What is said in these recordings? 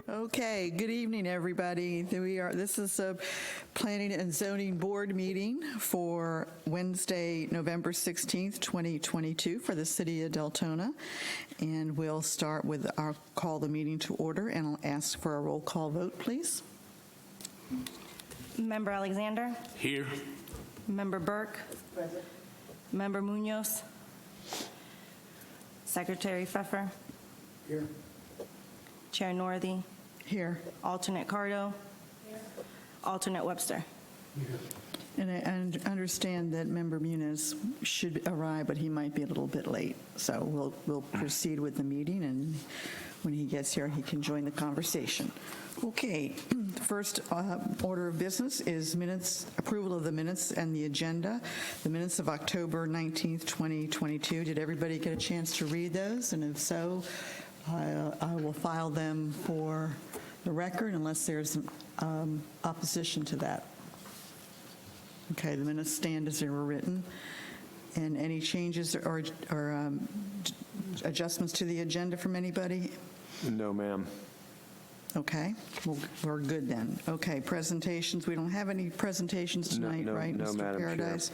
Okay, good evening, everybody. This is a Planning and Zoning Board meeting for Wednesday, November 16th, 2022 for the City of Deltona. And we'll start with our call the meeting to order, and I'll ask for a roll call vote, please. Member Alexander? Here. Member Burke? Present. Member Munoz? Secretary Pfeffer? Here. Chair Northy? Here. Alternate Cardo? Here. Alternate Webster? And I understand that Member Muniz should arrive, but he might be a little bit late. So we'll proceed with the meeting, and when he gets here, he can join the conversation. Okay, the first order of business is approval of the minutes and the agenda. The minutes of October 19th, 2022. Did everybody get a chance to read those? And if so, I will file them for the record unless there's opposition to that. Okay, the minutes stand as they were written. And any changes or adjustments to the agenda from anybody? No, ma'am. Okay, well, we're good then. Okay, presentations. We don't have any presentations tonight, right, no, Mr. Madam Chair. Paradise?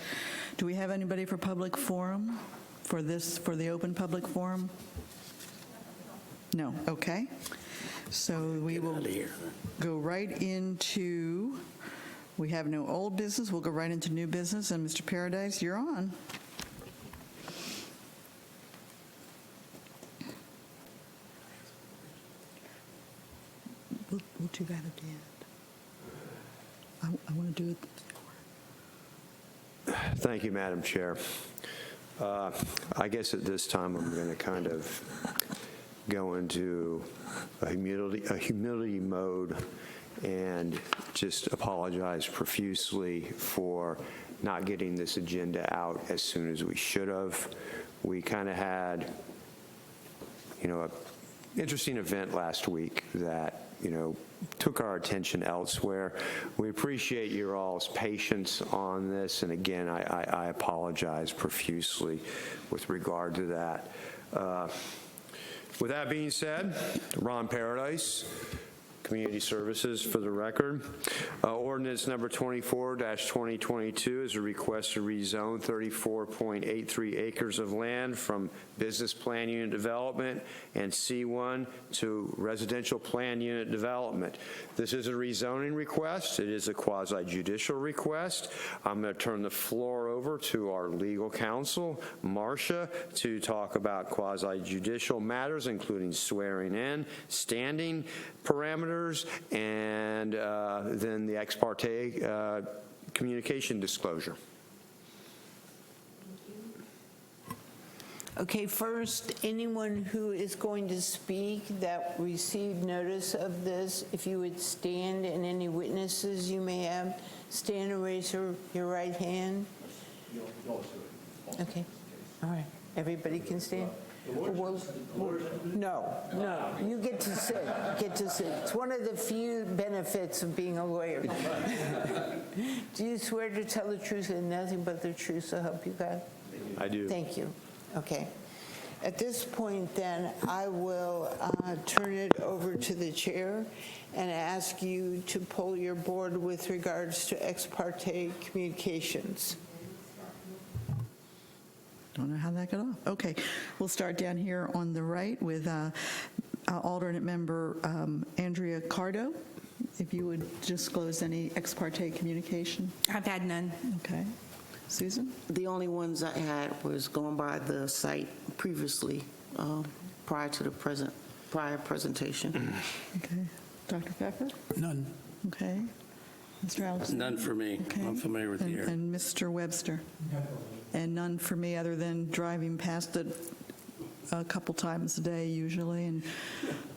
Do we have anybody for public forum, for the open public forum? No, okay. So we will go right into, we have no old business, we'll go right into new business, and Mr. Paradise, you're on. We'll do that at the end. I want to do it. Thank you, Madam Chair. I guess at this time I'm going to kind of go into a humility mode and just apologize profusely for not getting this agenda out as soon as we should have. We kind of had, an interesting event last week that, took our attention elsewhere. We appreciate your all's patience on this, and again, I apologize profusely with regard to that. With that being said, Ron Paradise, Community Services for the record. Ordinance number 24-2022 is a request to rezone 34.83 acres of land from business plan unit development and C1 to residential plan unit development. This is a rezoning request. It is a quasi-judicial request. I'm going to turn the floor over to our legal counsel, Marcia, to talk about quasi-judicial matters, including swearing in, standing parameters, and then the ex parte communication disclosure. Okay, first, anyone who is going to speak that received notice of this, if you would stand, and any witnesses you may have, stand and raise your right hand. Okay, all right, everybody can stand? No, you get to sit, It's one of the few benefits of being a lawyer. Do you swear to tell the truth and nothing but the truth, so help you God? I do. Thank you. Okay. At this point, then, I will turn it over to the chair and ask you to poll your board with regards to ex parte communications. Don't know how that got off. Okay, we'll start down here on the right with alternate member Andrea Cardo. If you would disclose any ex parte communication. I've had none. Okay. Susan? The only ones I had was going by the site previously, prior to the prior presentation. Okay. Dr. Pfeffer? None. Okay. Mr. Alexander? None for me. Okay. I'm familiar with the area. And Mr. Webster? And none for me other than driving past it a couple times a day usually. And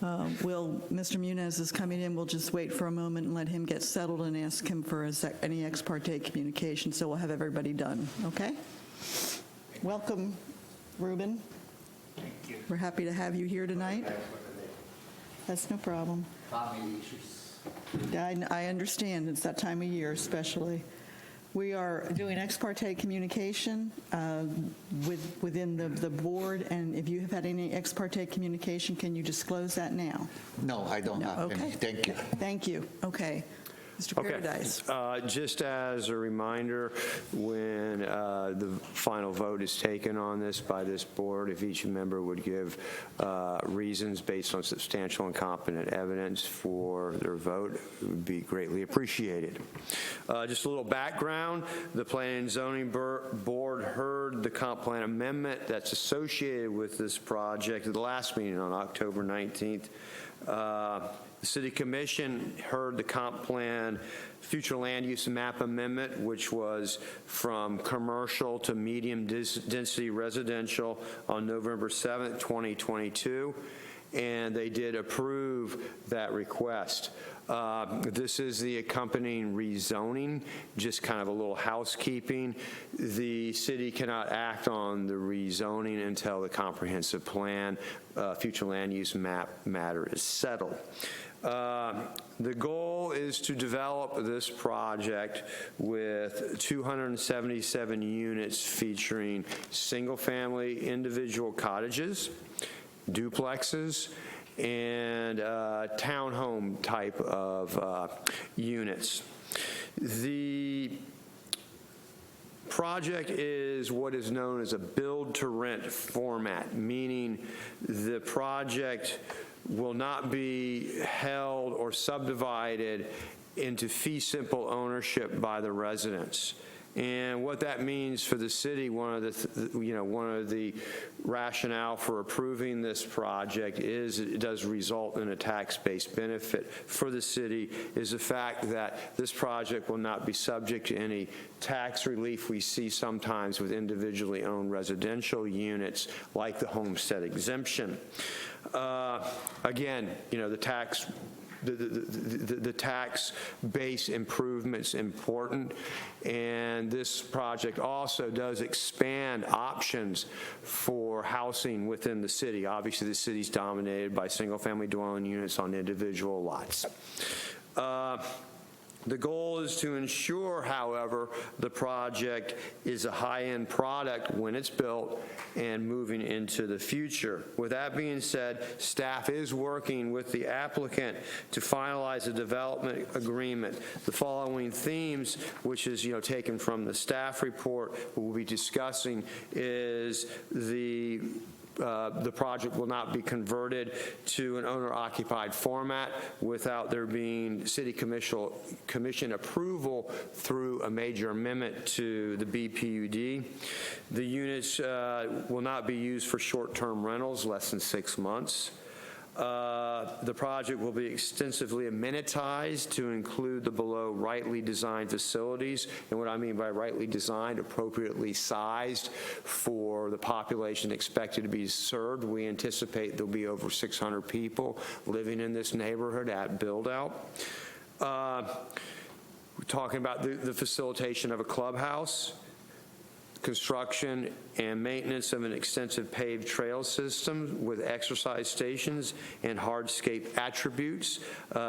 Mr. Muniz is coming in. We'll just wait for a moment and let him get settled and ask him for any ex parte communication, so we'll have everybody done, okay? Welcome, Ruben. Thank you. We're happy to have you here tonight. That's no problem. Family issues. I understand. It's that time of year especially. We are doing ex parte communication within the board, and if you have had any ex parte communication, can you disclose that now? No, I don't have any. Okay. Thank you. Thank you. Okay. Mr. Paradise. Just as a reminder, when the final vote is taken on this by this board, if each member would give reasons based on substantial and competent evidence for their vote, it would be greatly appreciated. Just a little background, the Planning and Zoning Board heard the comp plan amendment that's associated with this project at the last meeting on October 19th. The City Commission heard the comp plan future land use map amendment, which was from commercial to medium density residential on November 7th, 2022, and they did approve that request. This is the accompanying rezoning, just kind of a little housekeeping. The city cannot act on the rezoning until the comprehensive plan, future land use map matter is settled. The goal is to develop this project with 277 units featuring single-family individual cottages, duplexes, and townhome type of units. The project is what is known as a build-to-rent format, meaning the project will not be held or subdivided into fee simple ownership by the residents. And what that means for the city, one of the rationale for approving this project is it does result in a tax-based benefit for the city, is the fact that this project will not be subject to any tax relief we see sometimes with individually owned residential units like the homestead exemption. Again, the tax the tax base improvement's important, and this project also does expand options for housing within the city. Obviously, the city's dominated by single-family dwelling units on individual lots. The goal is to ensure, however, the project is a high-end product when it's built and moving into the future. With that being said, staff is working with the applicant to finalize a development agreement. The following themes, which is taken from the staff report we'll be discussing, is the project will not be converted to an owner-occupied format without there being city commission approval through a major amendment to the BPUD. The units will not be used for short-term rentals, less than 6 months. The project will be extensively amenitized to include the below rightly designed facilities. And what I mean by rightly designed, appropriately sized for the population expected to be served. We anticipate there'll be over 600 people living in this neighborhood at build-out. We're talking about the facilitation of a clubhouse, construction and maintenance of an extensive paved trail system with exercise stations and hardscape attributes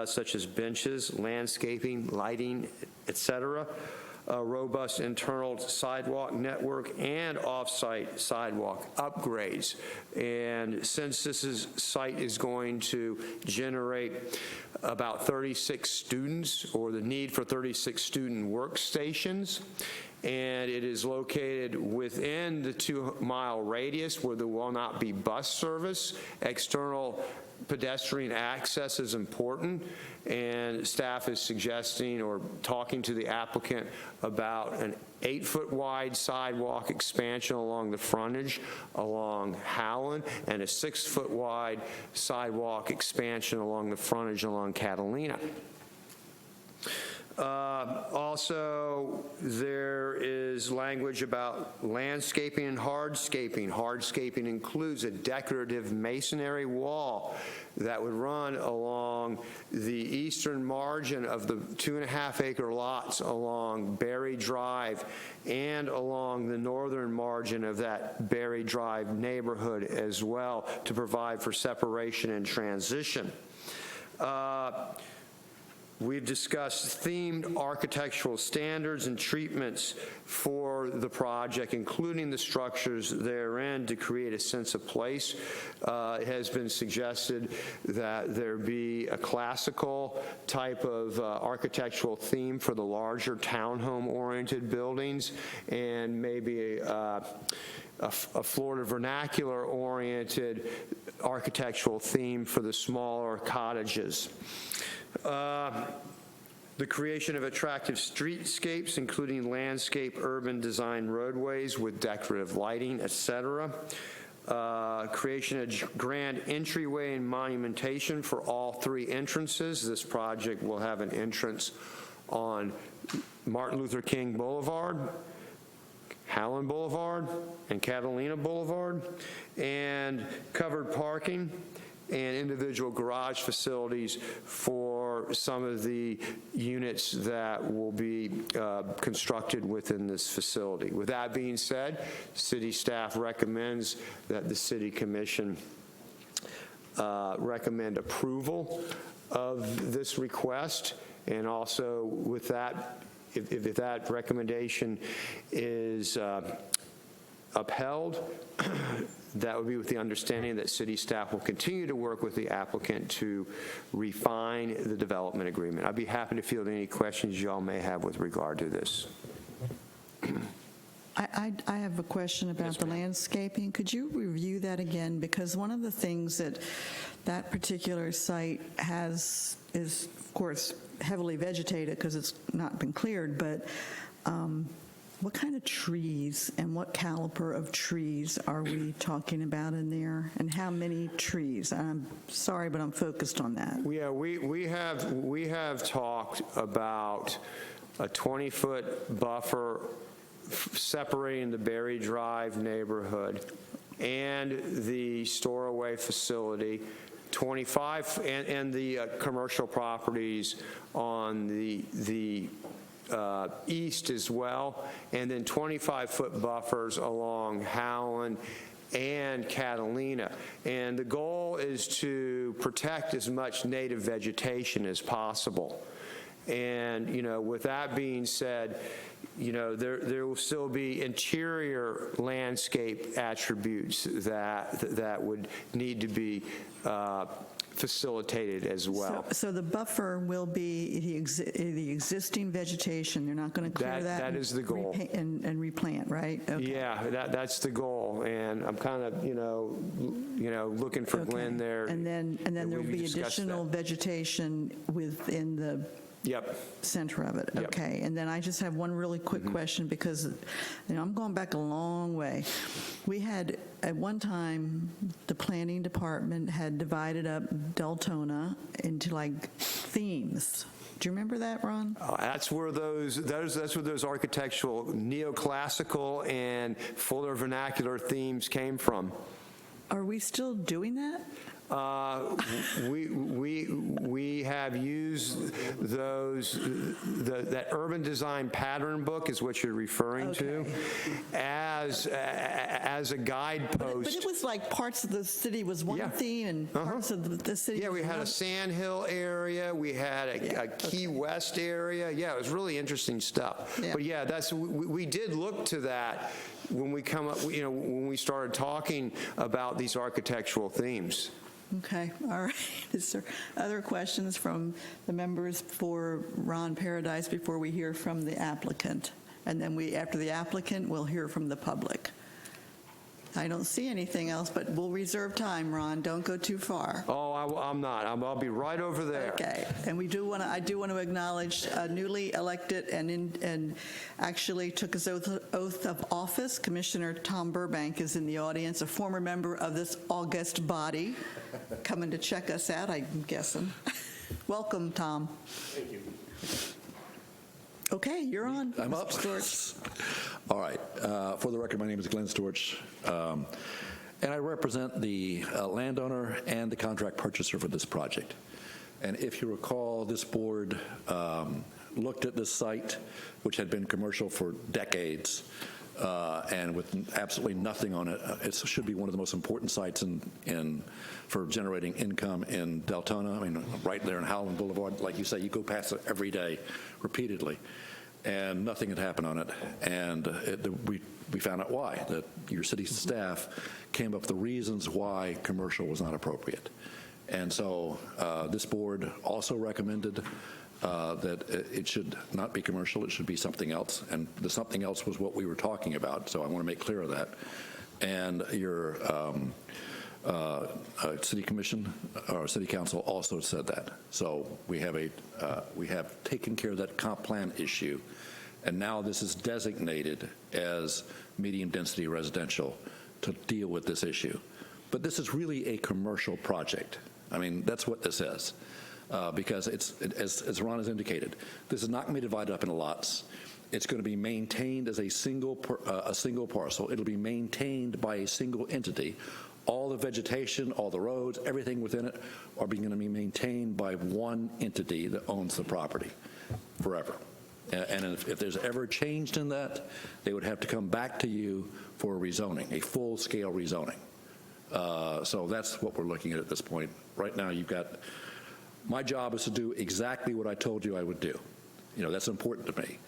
such as benches, landscaping, lighting, etc. A robust internal sidewalk network and off-site sidewalk upgrades. And since this site is going to generate about 36 students, or the need for 36 student workstations, and it is located within the 2-mile radius where there will not be bus service. External pedestrian access is important, and staff is suggesting or talking to the applicant about an 8-foot wide sidewalk expansion along the frontage along Howland and a 6-foot wide sidewalk expansion along the frontage along Catalina. Also, there is language about landscaping and hardscaping. Hardscaping includes a decorative masonry wall that would run along the eastern margin of the 2.5-acre lots along Berry Drive and along the northern margin of that Berry Drive neighborhood as well, to provide for separation and transition. We've discussed themed architectural standards and treatments for the project, including the structures therein, to create a sense of place. It has been suggested that there be a classical type of architectural theme for the larger townhome-oriented buildings, and maybe a Florida vernacular-oriented architectural theme for the smaller cottages. The creation of attractive streetscapes, including landscape, urban design roadways with decorative lighting, etc. Creation of grand entryway and monumentation for all 3 entrances. This project will have an entrance on Martin Luther King Boulevard, Howland Boulevard, and Catalina Boulevard, and covered parking and individual garage facilities for some of the units that will be constructed within this facility. With that being said, city staff recommends that the City Commission recommend approval of this request, and also with that, if that recommendation is upheld, that would be with the understanding that city staff will continue to work with the applicant to refine the development agreement. I'd be happy to field any questions y'all may have with regard to this. I have a question about the landscaping. Could you review that again? Because one of the things that that particular site has is, of course, heavily vegetated because it's not been cleared, but what kind of trees and what caliber of trees are we talking about in there, and how many trees? I'm sorry, but I'm focused on that. Yeah, we have talked about a 20-foot buffer separating the Berry Drive neighborhood and the store-away facility, 25 and the commercial properties on the east as well, and then 25-foot buffers along Howland and Catalina. And the goal is to protect as much native vegetation as possible. And, you know, with that being said, you know, there will still be interior landscape attributes that would need to be facilitated as well. So the buffer will be the existing vegetation. They're not going to clear that. That is the goal. And replant, right? Okay. Yeah, that's the goal. And I'm kind of, you know, looking for Okay. Glenn there. And then there will be additional vegetation within the Yep. center of it. Yep. Okay. And then I just have one really quick question, because, you know, I'm going back a long way. We had, at one time, the planning department had divided up Deltona into like themes. Do you remember that, Ron? That's where those architectural neoclassical and fuller vernacular themes came from. Are we still doing that? We have used those, that urban design pattern book is what you're referring to, as a guidepost. But it was like parts of the city was one Yeah. theme, and parts of the city. Yeah, we was had a one. Sand Hill area, we had a Key West area. Yeah, it was really interesting stuff. Yeah. But yeah, we did look to that when we come up, you know, when we started talking about these architectural themes. Okay, all right. Is there other questions from the members for Ron Paradise before we hear from the applicant? And then after the applicant, we'll hear from the public. I don't see anything else, but we'll reserve time, Ron. Don't go too far. Oh, I'm not. I'll be right over there. Okay, and I do want to acknowledge a newly elected and actually took his oath of office. Commissioner Tom Burbank is in the audience, a former member of this august body, coming to check us out, I'm guessing. Welcome, Tom. Thank you. Okay, you're on. I'm Mr. up. Storch. All right. For the record, my name is Glenn Storch, and I represent the landowner and the contract purchaser for this project. And if you recall, this board looked at this site, which had been commercial for decades, and with absolutely nothing on it. It should be one of the most important sites for generating income in Deltona. I mean, right there in Howland Boulevard, like you say, you go past it every day, repeatedly, and nothing had happened on it. And we found out why. That your city staff came up with the reasons why commercial was not appropriate. And so this board also recommended that it should not be commercial, it should be something else. And the something else was what we were talking about, so I want to make clear of that. And your city commission or city council also said that. So we have taken care of that comp plan issue, and now this is designated as medium density residential to deal with this issue. But this is really a commercial project. I mean, that's what this is. Because as Ron has indicated, this is not going to be divided up into lots. It's going to be maintained as a single parcel. It'll be maintained by a single entity. All the vegetation, all the roads, everything within it are going to be maintained by one entity that owns the property forever. And if there's ever a change in that, they would have to come back to you for a rezoning, a full-scale rezoning. So that's what we're looking at this point. Right now, you've got. My job is to do exactly what I told you I would do. You know, that's important to me.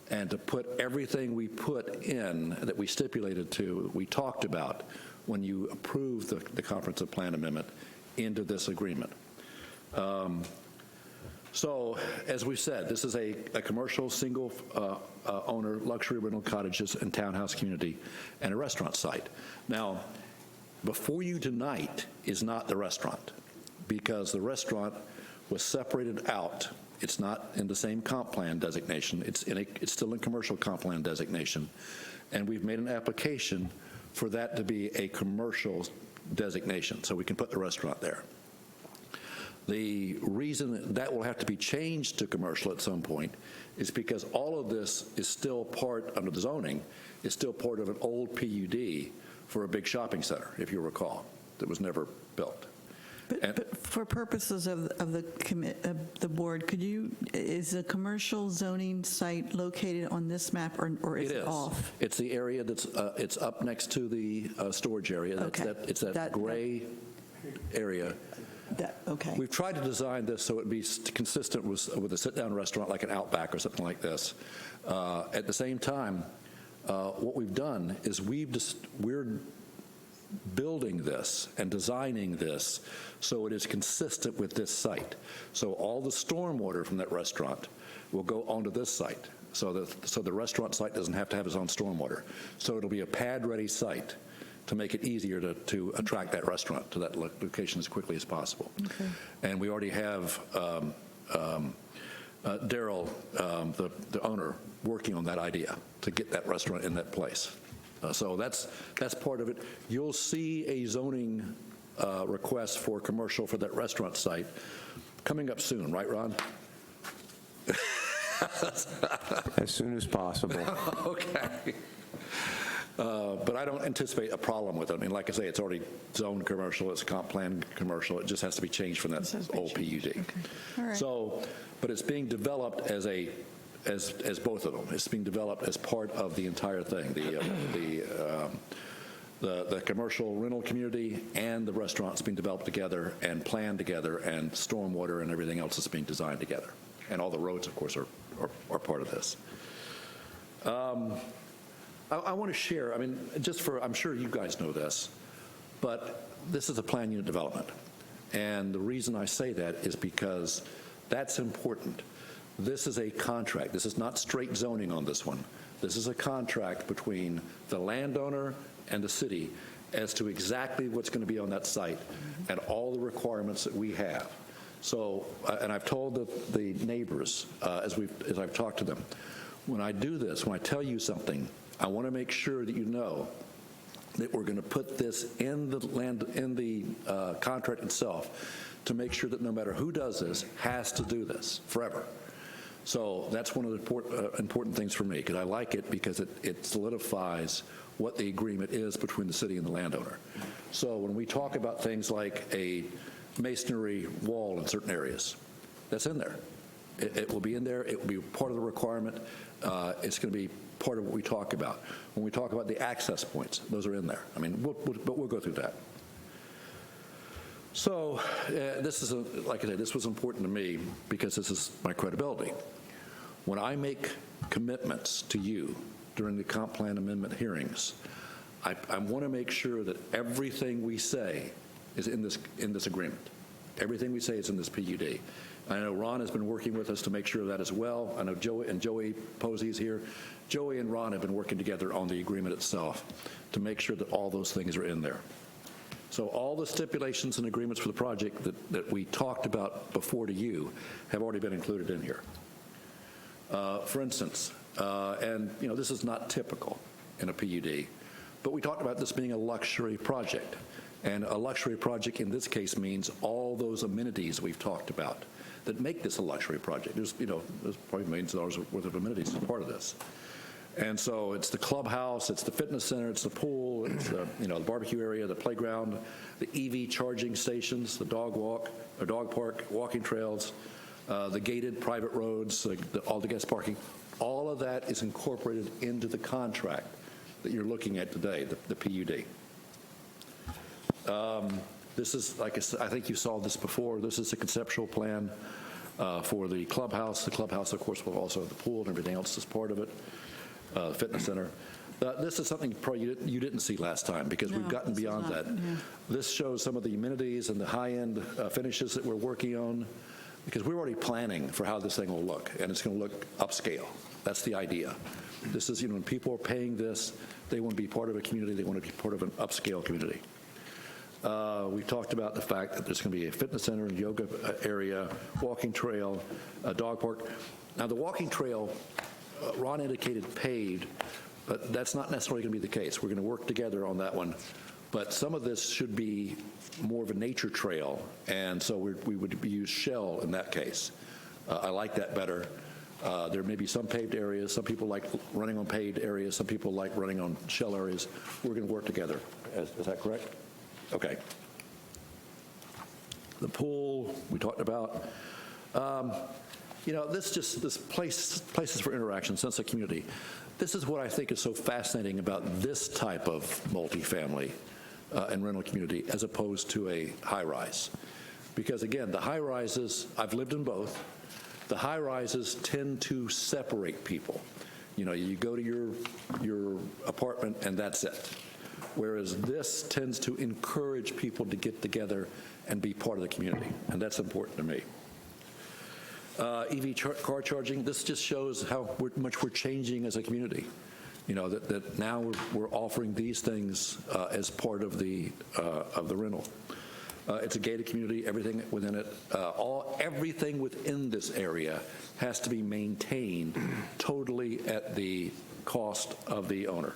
And to put everything we put in that we stipulated to, we talked about when you approved the comprehensive plan amendment into this agreement. So, as we said, this is a commercial single owner luxury rental cottages and townhouse community and a restaurant site. Now, before you tonight is not the restaurant, because the restaurant was separated out. It's not in the same comp plan designation. It's still in commercial comp plan designation. And we've made an application for that to be a commercial designation, so we can put the restaurant there. The reason that will have to be changed to commercial at some point is because all of this is still part, under the zoning, is still part of an old PUD for a big shopping center, if you recall, that was never built. But for purposes of the board, is the commercial zoning site located on this map, or is it off? It's the area that's it's up next to the storage area. It's that gray area. Okay. We've tried to design this so it'd be consistent with a sit-down restaurant like an Outback or something like this. At the same time, what we've done is we're building this and designing this so it is consistent with this site. So all the stormwater from that restaurant will go onto this site. So the restaurant site doesn't have to have its own stormwater. So it'll be a pad-ready site to make it easier to attract that restaurant to that location as quickly as possible. Okay. And we already have Daryl, the owner, working on that idea to get that restaurant in that place. So that's part of it. You'll see a zoning request for commercial for that restaurant site coming up soon, right, Ron? As soon as possible. Okay. But I don't anticipate a problem with it. I mean, like I say, it's already zoned commercial, it's comp plan commercial. It just has to be changed from that old PUD. Okay. All right. So, but it's being developed as both of them. It's being developed as part of the entire thing. The commercial rental community and the restaurants being developed together and planned together, and stormwater and everything else is being designed together. And all the roads, of course, are part of this. I want to share, I mean, I'm sure you guys know this, but this is a plan unit development. And the reason I say that is because that's important. This is a contract. This is not straight zoning on this one. This is a contract between the landowner and the city as to exactly what's going to be on that site and all the requirements that we have. So, and I've told the neighbors as I've talked to them, when I do this, when I tell you something, I want to make sure that you know that we're going to put this in the contract itself to make sure that no matter who does this has to do this forever. So that's one of the important things for me, because I like it because it solidifies what the agreement is between the city and the landowner. So when we talk about things like a masonry wall in certain areas, that's in there. It will be in there. It will be part of the requirement. It's going to be part of what we talk about. When we talk about the access points, those are in there. I mean, but we'll go through that. So this is, like I said, this was important to me because this is my credibility. When I make commitments to you during the comp plan amendment hearings, I want to make sure that everything we say is in this agreement. Everything we say is in this PUD. I know Ron has been working with us to make sure of that as well. I know Joey Posey is here. Joey and Ron have been working together on the agreement itself to make sure that all those things are in there. So all the stipulations and agreements for the project that we talked about before to you have already been included in here. For instance, and this is not typical in a PUD, but we talked about this being a luxury project. And a luxury project in this case means all those amenities we've talked about that make this a luxury project. There's probably millions of dollars worth of amenities as part of this. And so it's the clubhouse, it's the fitness center, it's the pool, it's the, the barbecue area, the playground, the EV charging stations, the dog park, walking trails, the gated private roads, all the guest parking. All of that is incorporated into the contract that you're looking at today, the PUD. This is, like I think you saw this before, this is a conceptual plan for the clubhouse. The clubhouse, of course, will also have the pool and everything else as part of it. Fitness center. This is something probably you didn't see last time because we've gotten beyond that. Yeah. This shows some of the amenities and the high-end finishes that we're working on because we're already planning for how this thing will look, and it's going to look upscale. That's the idea. This is, when people are paying this, they want to be part of a community. They want to be part of an upscale community. We've talked about the fact that there's going to be a fitness center and yoga area, walking trail, a dog park. Now, the walking trail, Ron indicated paved, but that's not necessarily going to be the case. We're going to work together on that one. But some of this should be more of a nature trail, and so we would use shell in that case. I like that better. There may be some paved areas. Some people like running on paved areas. Some people like running on shell areas. We're going to work together. Is that correct? Okay. The pool we talked about. This places for interaction, sense of community. This is what I think is so fascinating about this type of multifamily and rental community as opposed to a high-rise. Because again, the high-rises, I've lived in both, the high-rises tend to separate people. You go to your apartment and that's it. Whereas this tends to encourage people to get together and be part of the community, and that's important to me. EV car charging, this just shows how much we're changing as a community. That now we're offering these things as part of the rental. It's a gated community, everything within it. Everything within this area has to be maintained totally at the cost of the owner.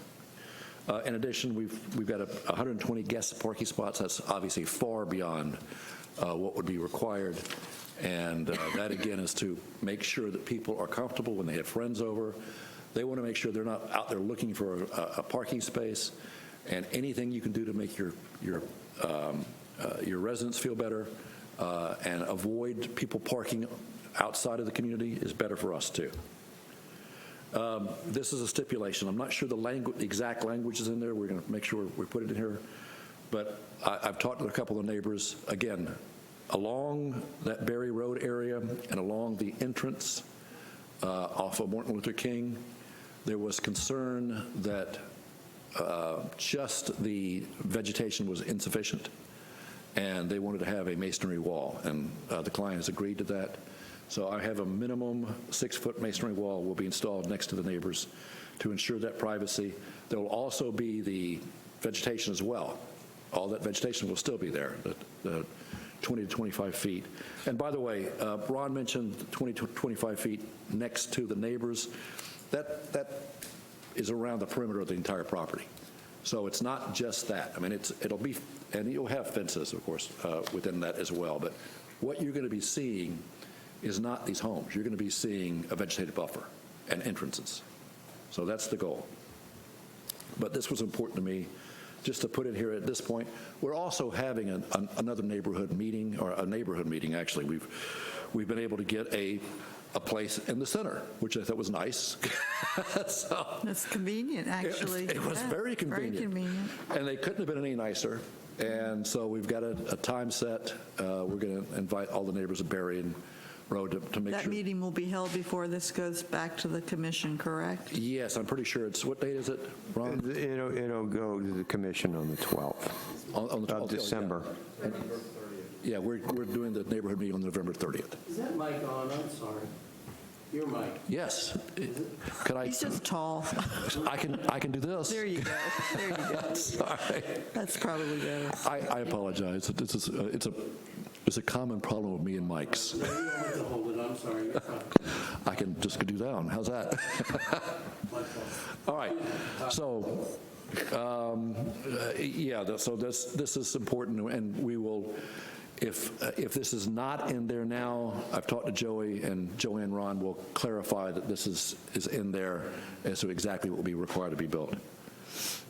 In addition, we've got 120 guest parking spots. That's obviously far beyond what would be required. And that, again, is to make sure that people are comfortable when they have friends over. They want to make sure they're not out there looking for a parking space. And anything you can do to make your residents feel better and avoid people parking outside of the community is better for us, too. This is a stipulation. I'm not sure the exact language is in there. We're going to make sure we put it in here. But I've talked to a couple of neighbors. Again, along that Berry Road area and along the entrance off of Martin Luther King, there was concern that just the vegetation was insufficient, and they wanted to have a masonry wall, and the client has agreed to that. So I have a minimum 6-foot masonry wall will be installed next to the neighbors to ensure that privacy. There will also be the vegetation as well. All that vegetation will still be there, the 20 to 25 feet. And by the way, Ron mentioned 20 to 25 feet next to the neighbors. That is around the perimeter of the entire property. So it's not just that. I mean, it'll be, and you'll have fences, of course, within that as well. But what you're going to be seeing is not these homes. You're going to be seeing a vegetative buffer and entrances. So that's the goal. But this was important to me, just to put it here at this point. We're also having another neighborhood meeting, or a neighborhood meeting, actually. We've been able to get a a place in the center, which I thought was nice. So That's convenient, actually. it was Yeah, very convenient. Very convenient. And they couldn't have been any nicer. And so we've got a time set. We're going to invite all the neighbors of Berry and Road to make That sure. meeting will be held before this goes back to the commission, correct? Yes, I'm pretty sure it's, what date is it, Ron? It'll go to the commission on the 12th On the of 12th, yeah. December. Yeah, we're doing the neighborhood meeting on November 30th. Is that mic on? I'm sorry. Your mic. Yes. Could I? He's just tall. I can do this. There you go. There you go. Sorry. That's probably better. I apologize. It's a common problem with me and mics. You don't have to hold it. I'm sorry. You're fine. I can just do down. How's that? My fault. All right. So, so this is important, and we will. If this is not in there now, I've talked to Joey, and Joey and Ron will clarify that this is in there as to exactly what will be required to be built.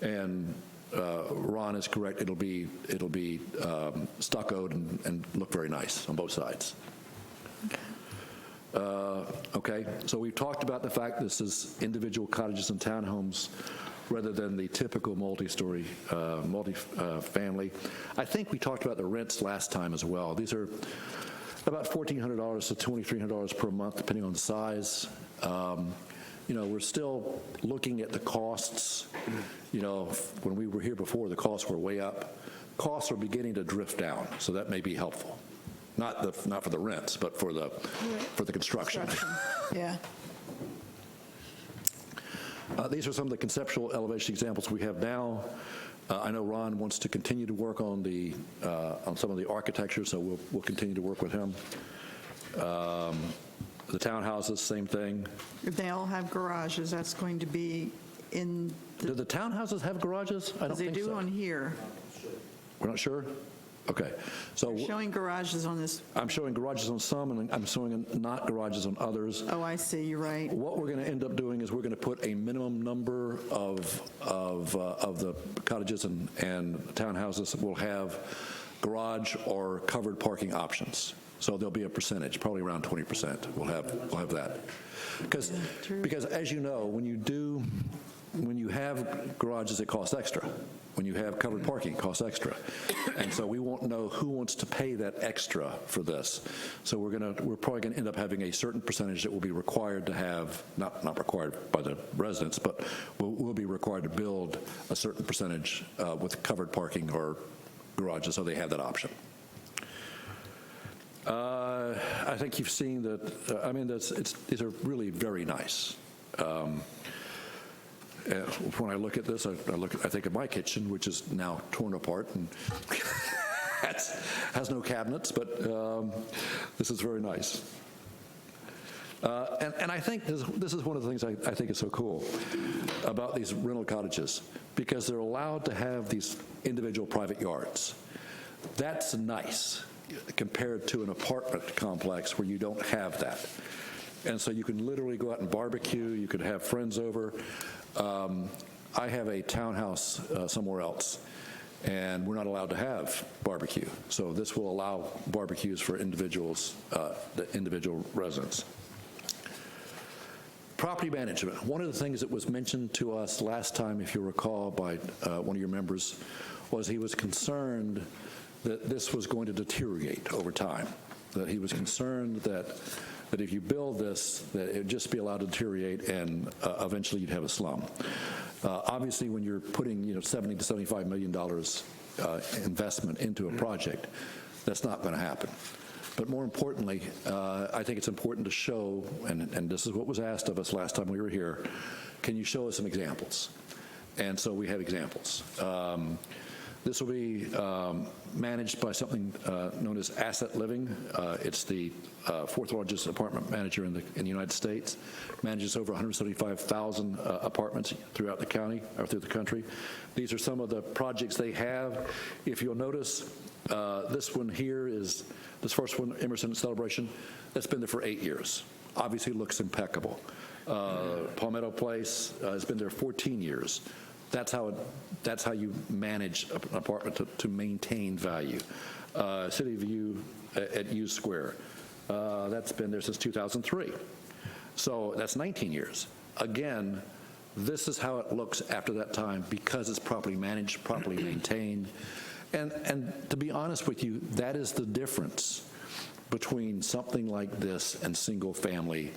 And Ron is correct. It'll be stuccoed and look very nice on both sides. Okay. So we've talked about the fact this is individual cottages and townhomes rather than the typical multi-story, multi-family. I think we talked about the rents last time as well. These are about $1,400 to $2,300 per month, depending on the size. We're still looking at the costs. When we were here before, the costs were way up. Costs are beginning to drift down, so that may be helpful. Not for the rents, but for the construction. Yeah. These are some of the conceptual elevation examples we have now. I know Ron wants to continue to work on some of the architecture, so we'll continue to work with him. The townhouses, same thing. If they all have garages, that's going to be in, Do the townhouses have garages? I don't they think do so. on here. We're not sure? Okay. So Showing garages on this. I'm showing garages on some, and I'm showing not garages on others. Oh, I see, you're right. What we're going to end up doing is we're going to put a minimum number of the cottages and townhouses that will have garage or covered parking options. So there'll be a percentage, probably around 20%. We'll have that. Because as you know, when you have garages, it costs extra. When you have covered parking, it costs extra. And so we won't know who wants to pay that extra for this. So we're probably going to end up having a certain percentage that will be required to have, not required by the residents, but will be required to build a certain percentage with covered parking or garages, so they have that option. I think you've seen that. These are really very nice. When I look at this, I think of my kitchen, which is now torn apart and has no cabinets, but this is very nice. And I think this is one of the things I think is so cool about these rental cottages, because they're allowed to have these individual private yards. That's nice compared to an apartment complex where you don't have that. And so you can literally go out and barbecue, you could have friends over. I have a townhouse somewhere else, and we're not allowed to have barbecue. So this will allow barbecues for individuals, the individual residents. Property management. One of the things that was mentioned to us last time, if you recall, by one of your members, was he was concerned that this was going to deteriorate over time, that he was concerned that if you build this, that it would just be allowed to deteriorate and eventually you'd have a slum. Obviously, when you're putting $70 to $75 million investment into a project, that's not going to happen. But more importantly, I think it's important to show, and this is what was asked of us last time we were here, can you show us some examples? And so we have examples. This will be managed by something known as Asset Living. It's the fourth largest apartment manager in the United States. Manages over 175,000 apartments throughout the county or through the country. These are some of the projects they have. If you'll notice, this one here is this first one, Emerson Celebration. That's been there for 8 years. Obviously, looks impeccable. Palmetto Place has been there 14 years. That's how you manage an apartment to maintain value. City View at U Square, That's been there since 2003. So that's 19 years. Again, this is how it looks after that time because it's properly managed, properly maintained. And to be honest with you, that is the difference between something like this and single-family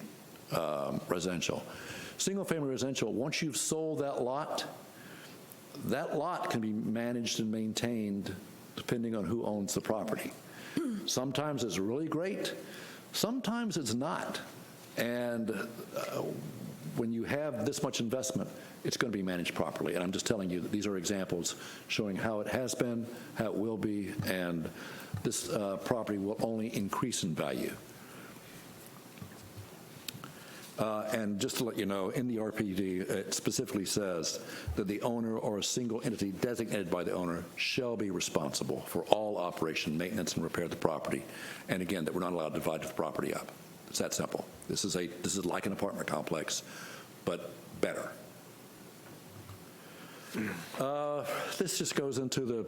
residential. Single-family residential, once you've sold that lot can be managed and maintained depending on who owns the property. Sometimes it's really great, sometimes it's not. And when you have this much investment, it's going to be managed properly. And I'm just telling you that these are examples showing how it has been, how it will be, and this property will only increase in value. And just to let you know, in the RPD, it specifically says that the owner or a single entity designated by the owner shall be responsible for all operation, maintenance, and repair of the property. And again, that we're not allowed to divide the property up. It's that simple. This is like an apartment complex, but better. This just goes into the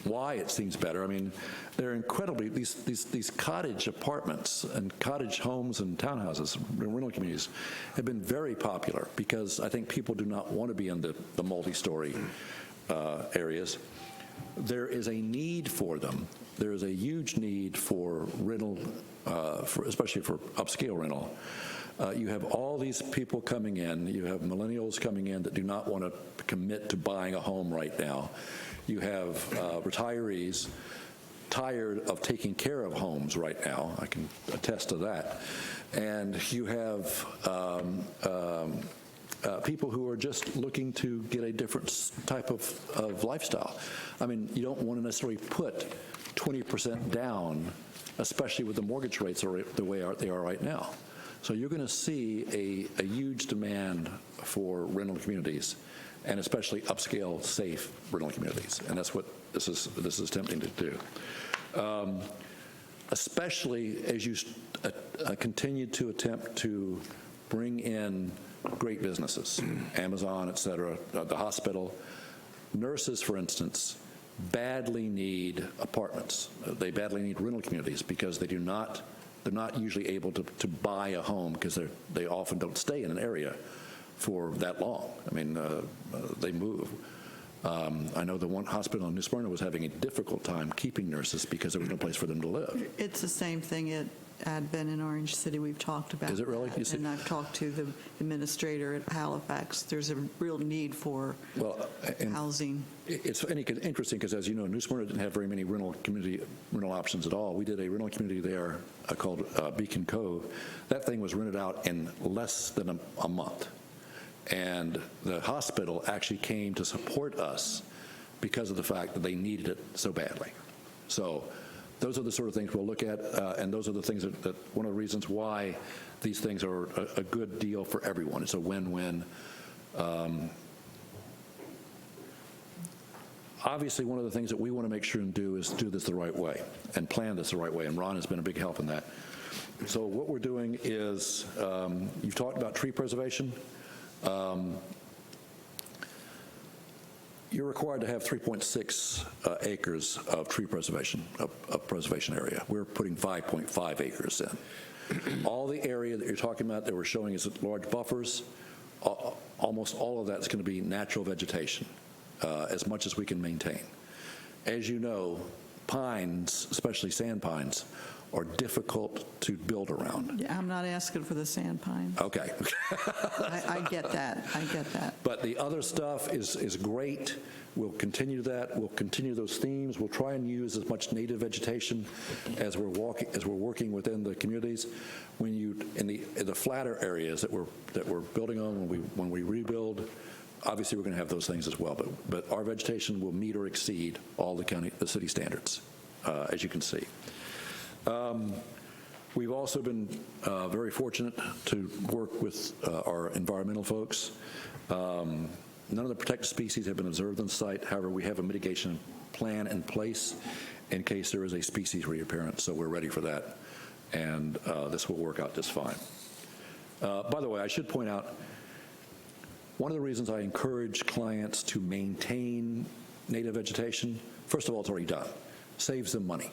why it seems better. I mean, they're incredibly, these cottage apartments and cottage homes and townhouses, rental communities, have been very popular because I think people do not want to be in the multi-story areas. There is a need for them. There is a huge need for rental, especially for upscale rental. You have all these people coming in. You have millennials coming in that do not want to commit to buying a home right now. You have retirees tired of taking care of homes right now. I can attest to that. And you have people who are just looking to get a different type of lifestyle. I mean, you don't want to necessarily put 20% down, especially with the mortgage rates the way they are right now. So you're going to see a huge demand for rental communities, and especially upscale, safe rental communities. And that's what this is attempting to do. Especially as you continue to attempt to bring in great businesses, Amazon, et cetera, the hospital. Nurses, for instance, badly need apartments. They badly need rental communities because they're not usually able to buy a home because they often don't stay in an area for that long. I mean, they move. I know the one hospital in New Smyrna was having a difficult time keeping nurses because there was no place for them to live. It's the same thing at Advent in Orange City. We've talked about Is it really? that. And I've talked to the administrator at Halifax. There's a real need for housing. It's interesting because, as you know, New Smyrna didn't have very many rental options at all. We did a rental community there called Beacon Cove. That thing was rented out in less than a month. And the hospital actually came to support us because of the fact that they needed it so badly. So those are the sort of things we'll look at, and those are the things that one of the reasons why these things are a good deal for everyone. It's a win-win. Obviously, one of the things that we want to make sure and do is do this the right way and plan this the right way, and Ron has been a big help in that. So what we're doing is, you've talked about tree preservation. You're required to have 3.6 acres of tree preservation, of preservation area. We're putting 5.5 acres in. All the area that you're talking about that we're showing is large buffers. Almost all of that is going to be natural vegetation, as much as we can maintain. As you know, pines, especially sand pines, are difficult to build around. Yeah, I'm not asking for the sand pine. Okay. I get that. I get that. But the other stuff is great. We'll continue that. We'll continue those themes. We'll try and use as much native vegetation as we're working within the communities. When you in the flatter areas that we're building on, when we rebuild, obviously we're going to have those things as well. But our vegetation will meet or exceed all the city standards, as you can see. We've also been very fortunate to work with our environmental folks. None of the protected species have been observed on site. However, we have a mitigation plan in place in case there is a species reappearance, so we're ready for that, and this will work out just fine. By the way, I should point out, one of the reasons I encourage clients to maintain native vegetation, first of all, it's already done. Saves them money.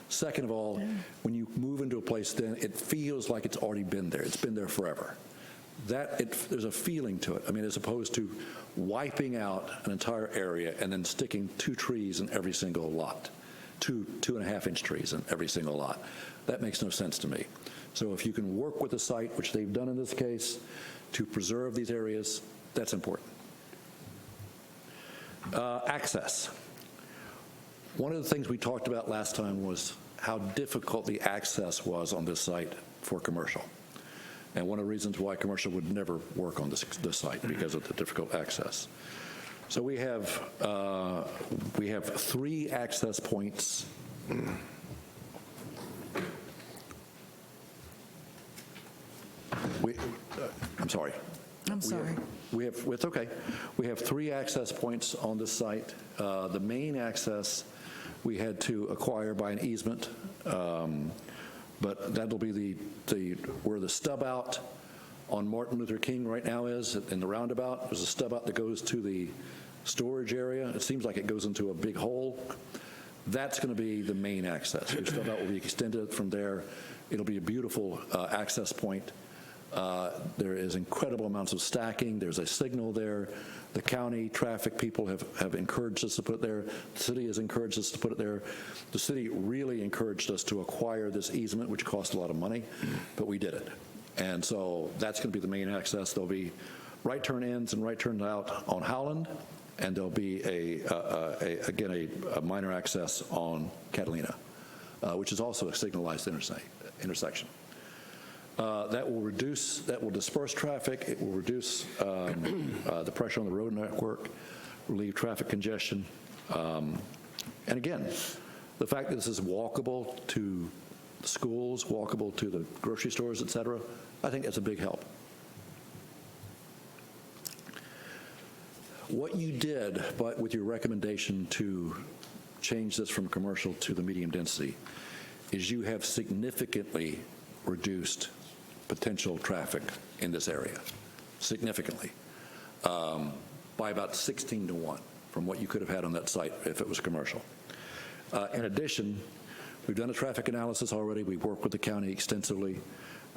Second of all, when you move into a place, then it feels like it's already been there. It's been there forever. There's a feeling to it. I mean, as opposed to wiping out an entire area and then sticking 2 trees in every single lot, 2.5-inch trees in every single lot. That makes no sense to me. So if you can work with the site, which they've done in this case, to preserve these areas, that's important. Access. One of the things we talked about last time was how difficult the access was on this site for commercial. And one of the reasons why commercial would never work on this site, because of the difficult access. So we have 3 access points. I'm sorry. I'm sorry. It's okay. We have 3 access points on this site. The main access we had to acquire by an easement, but that'll be where the stub out on Martin Luther King right now is, in the roundabout. There's a stub out that goes to the storage area. It seems like it goes into a big hole. That's going to be the main access. Your stub out will be extended from there. It'll be a beautiful access point. There is incredible amounts of stacking. There's a signal there. The county traffic people have encouraged us to put it there. The city has encouraged us to put it there. The city really encouraged us to acquire this easement, which cost a lot of money, but we did it. And so that's going to be the main access. There'll be right turn ins and right turns out on Howland, and there'll be again a minor access on Catalina, which is also a signalized intersection. That will disperse traffic. It will reduce the pressure on the road network, relieve traffic congestion. And again, the fact that this is walkable to schools, walkable to the grocery stores, et cetera, I think that's a big help. What you did, but with your recommendation to change this from commercial to the medium density, is you have significantly reduced potential traffic in this area, significantly, by about 16 to 1 from what you could have had on that site if it was commercial. In addition, we've done a traffic analysis already. We've worked with the county extensively.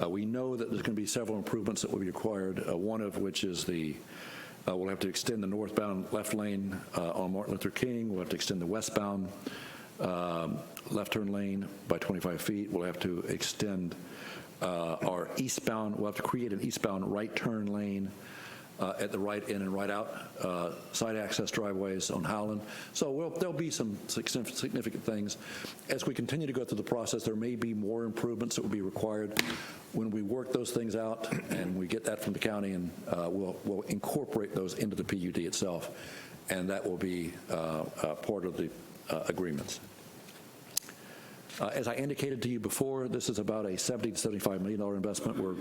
We know that there's going to be several improvements that will be required, one of which is we'll have to extend the northbound left lane on Martin Luther King. We'll have to extend the westbound left turn lane by 25 feet. We'll have to extend our eastbound, we'll have to create an eastbound right turn lane at the right in and right out side access driveways on Howland. So there'll be some significant things. As we continue to go through the process, there may be more improvements that will be required. When we work those things out and we get that from the county, and we'll incorporate those into the PUD itself, and that will be part of the agreements. As I indicated to you before, this is about a $70 to $75 million investment.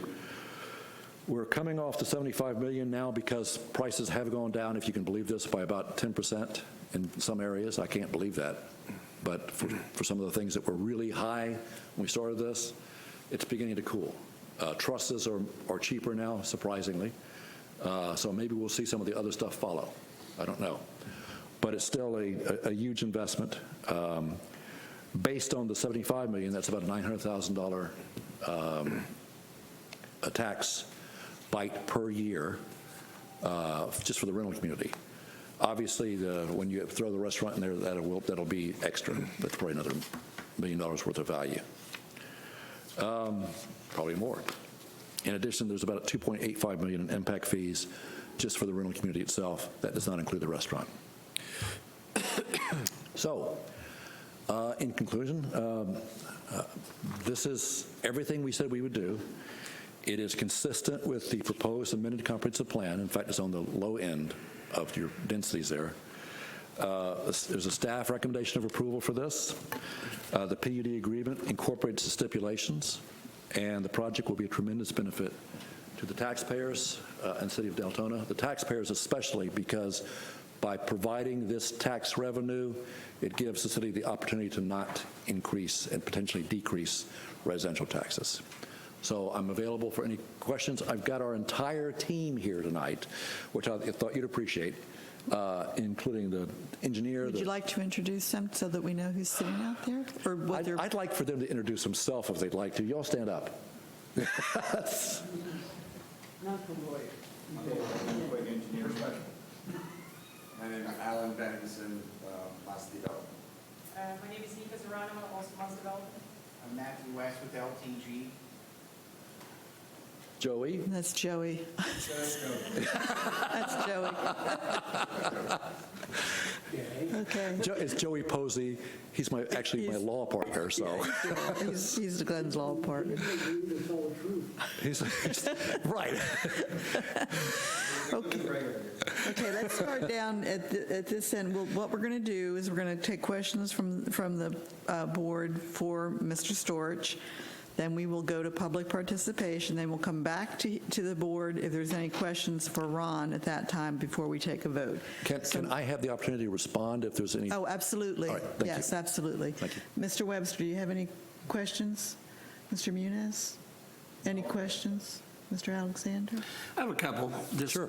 We're coming off the $75 million now because prices have gone down, if you can believe this, by about 10% in some areas. I can't believe that. But for some of the things that were really high when we started this, it's beginning to cool. Trusses are cheaper now, surprisingly. So maybe we'll see some of the other stuff follow. I don't know. But it's still a huge investment. Based on the $75 million, that's about a $900,000 a tax bite per year, just for the rental community. Obviously, when you throw the restaurant in there, that'll be extra. That's probably another $1 million worth of value. Probably more. In addition, there's about $2.85 million in impact fees just for the rental community itself. That does not include the restaurant. So, in conclusion, this is everything we said we would do. It is consistent with the proposed amended comprehensive plan. In fact, it's on the low end of your densities there. There's a staff recommendation of approval for this. The PUD agreement incorporates the stipulations, and the project will be a tremendous benefit to the taxpayers and City of Deltona. The taxpayers especially, because by providing this tax revenue, it gives the city the opportunity to not increase and potentially decrease residential taxes. So I'm available for any questions. I've got our entire team here tonight, which I thought you'd appreciate. including the engineer. Would you like to introduce them so that we know who's sitting out there? Or what they're... I'd like for them to introduce themselves if they'd like to. Y'all stand up. Quick engineer. My name is Alan Benson, Mass Development. My name is Nika Serrano, I'm also Mass Development. I'm Matthew West with LTG. Joey? That's Joey. That's Joey. Okay. It's Joey Posey. He's actually my law partner, so. He's Glenn's law partner. He's right. Okay, let's start down at this end. What we're going to do is we're going to take questions from the board for Mr. Storch. Then we will go to public participation. Then we'll come back to the board if there's any questions for Ron at that time before we take a vote. Can I have the opportunity to respond if there's any? Oh, absolutely. All right, thank Yes, you. absolutely. Thank you. Mr. Webster, do you have any questions? Mr. Muniz? Any questions? Mr. Alexander? I have a couple. Sure.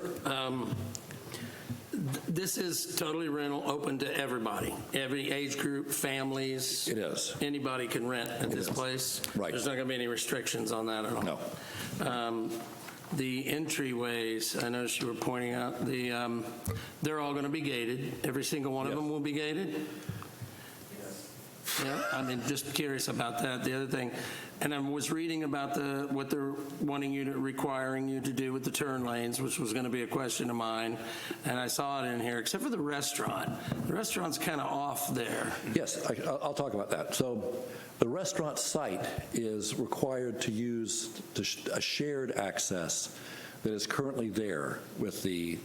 This is totally rental, open to everybody, every age group, families. It is. Anybody can rent at this place. Right. There's not going to be any restrictions on that at all. No. The entryways, I noticed you were pointing out, they're all going to be gated. Every single one of them will be gated? Yeah, I mean, just curious about that. The other thing, and I was reading about what they're requiring you to do with the turn lanes, which was going to be a question of mine, and I saw it in here, except for the restaurant. The restaurant's kind of off there. Yes, I'll talk about that. So the restaurant site is required to use a shared access that is currently there with the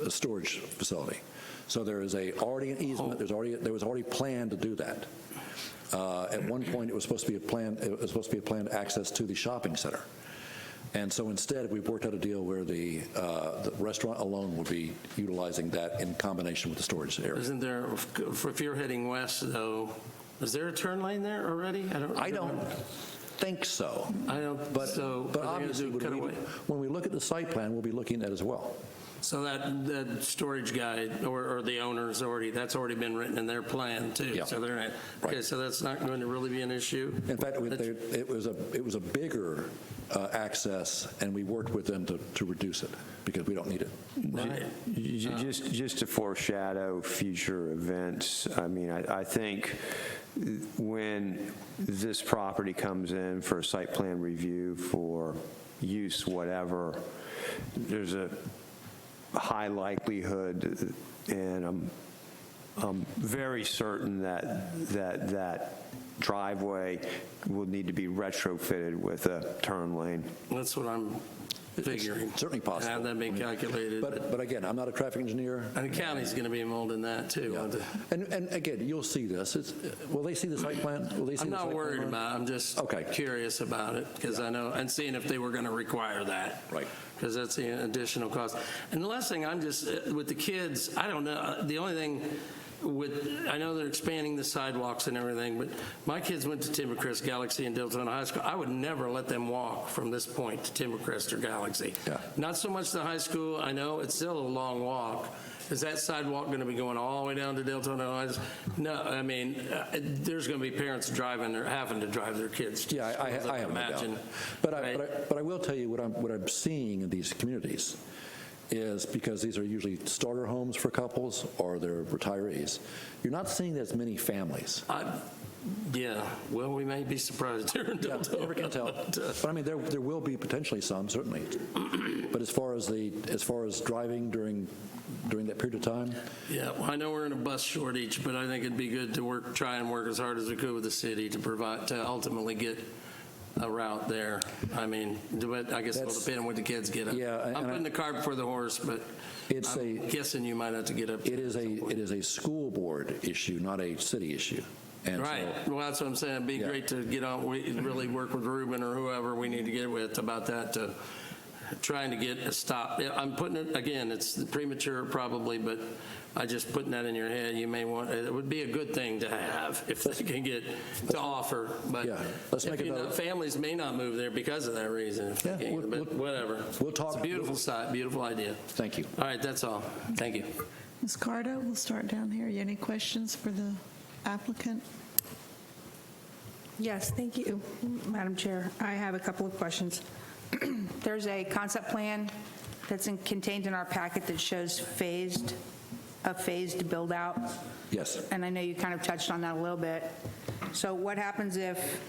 storage facility. So there is already an easement. There was already planned to do that. At one point, it was supposed to be a planned access to the shopping center. And so instead, we've worked out a deal where the restaurant alone will be utilizing that in combination with the storage area. Isn't there, if you're heading west, though, is there a turn lane there already? I don't think so. I don't, But so but are they gonna obviously, do cutaway? when we look at the site plan, we'll be looking at it as well. So that storage guide or the owner's that's already been written in their plan too. Yeah. So they're not, okay, Right. so that's not going to really be an issue? In fact, it was a bigger access, and we worked with them to reduce it because we don't need it. Right. Just to foreshadow future events, I mean, I think when this property comes in for a site plan review for use, whatever, there's a high likelihood, and I'm very certain that driveway will need to be retrofitted with a turn lane. That's what I'm figuring. It's certainly possible. Have that been calculated. But again, I'm not a traffic engineer. And the county's going to be involved in that too. Yeah. And again, you'll see this. Will they see the site plan? Will they see I'm the not site plan? worried about it. I'm just Okay. curious about it because I know, and seeing if they were going to require that. Right. Because that's the additional cost. And the last thing, I'm just, with the kids, I don't know, the only thing I know they're expanding the sidewalks and everything, but my kids went to Timbercrest, Galaxy, and Deltona High School. I would never let them walk from this point to Timbercrest or Galaxy. Yeah. Not so much the high school. I know it's still a long walk. Is that sidewalk going to be going all the way down to Deltona High School? No, I mean, there's going to be parents driving or having to drive their kids to Yeah, school, I have no imagine. doubt. But right? I will tell you what I'm seeing in these communities is because these are usually starter homes for couples or they're retirees. You're not seeing as many families. Yeah, well, we may be surprised here in Yeah, Deltona. never can tell. But I mean, there will be potentially some, certainly. But as far as driving during that period of time, Yeah, well, I know we're in a bus shortage, but I think it'd be good to try and work as hard as we could with the city to ultimately get a route there. I mean, I guess it'll depend on what the kids get up. Yeah, I'm putting the cart before the horse, but I'm guessing you might have to get up. it is a school board issue, not a city issue. And Right. so- Well, that's what I'm saying. It'd be Yeah. great to get on, really work with Ruben or whoever we need to get with about that to trying to get a stop. Yeah, I'm putting it, again, it's premature probably, but I just putting that in your head. You may want, it would be a good thing to have if they can get to offer. But Yeah, let's make if it you know, families may not move there because of that reason. If they can't, but whatever. We'll talk. It's a beautiful site, beautiful idea. Thank you. All right, that's all. Thank you. Ms. Cardo, we'll start down here. You any questions for the applicant? Yes, thank you, Madam Chair. I have a couple of questions. There's a concept plan that's contained in our packet that shows a phased build-out, Yes. and I know you kind of touched on that a little bit. So what happens if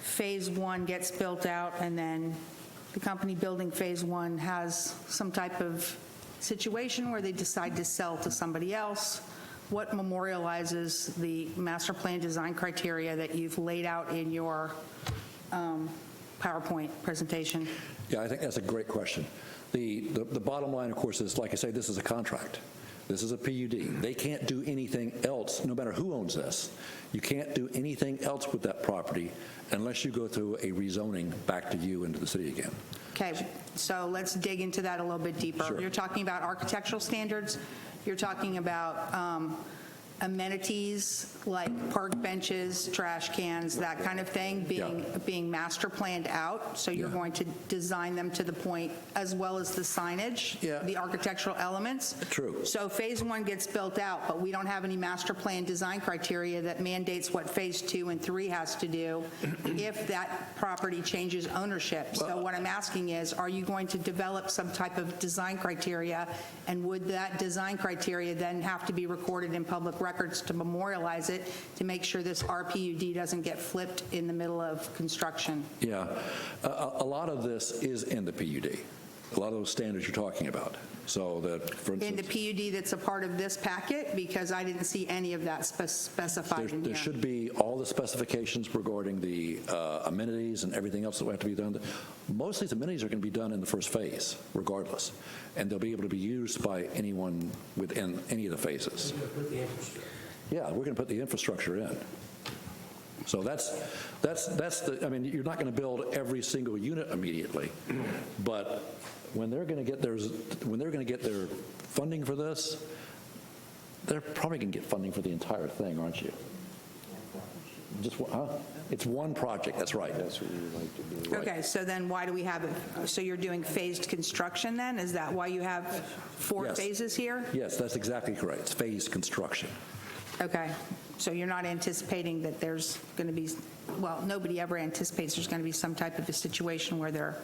Phase 1 gets built out and then the company building Phase 1 has some type of situation where they decide to sell to somebody else? What memorializes the master plan design criteria that you've laid out in your PowerPoint presentation? Yeah, I think that's a great question. The bottom line, of course, is, like I say, this is a contract. This is a PUD. They can't do anything else, no matter who owns this. You can't do anything else with that property unless you go through a rezoning back to you into the city again. Okay, so let's dig into that a little bit deeper. Sure. You're talking about architectural standards. You're talking about amenities like park benches, trash cans, that kind of thing being master planned out. So you're Yeah. going to design them to the point, as well as the signage, Yeah. the architectural elements. True. So Phase 1 gets built out, but we don't have any master plan design criteria that mandates what Phase 2 and 3 has to do if that property changes ownership. So what I'm asking is, are you going to develop some type of design criteria, and would that design criteria then have to be recorded in public records to memorialize it, to make sure this RPUD doesn't get flipped in the middle of construction? Yeah, a lot of this is in the PUD, a lot of those standards you're talking about. So that, for In the instance, PUD that's a part of this packet, because I didn't see any of that specified in there here. should be all the specifications regarding the amenities and everything else that will have to be done. Most of these amenities are going to be done in the first phase, regardless, and they'll be able to be used by anyone within any of the phases. Yeah, we're going to put the infrastructure in. So that's the, I mean, you're not going to build every single unit immediately, but when they're going to get their funding for this, they're probably going to get funding for the entire thing, aren't you? It's one project, that's right. That's what you would like to do. Okay, so then why do we have it? So you're doing phased construction then? Is that why you have 4 Yes. phases here? Yes, that's exactly correct. It's phased construction. Okay, so you're not anticipating that there's going to be, well, nobody ever anticipates there's going to be some type of a situation where they're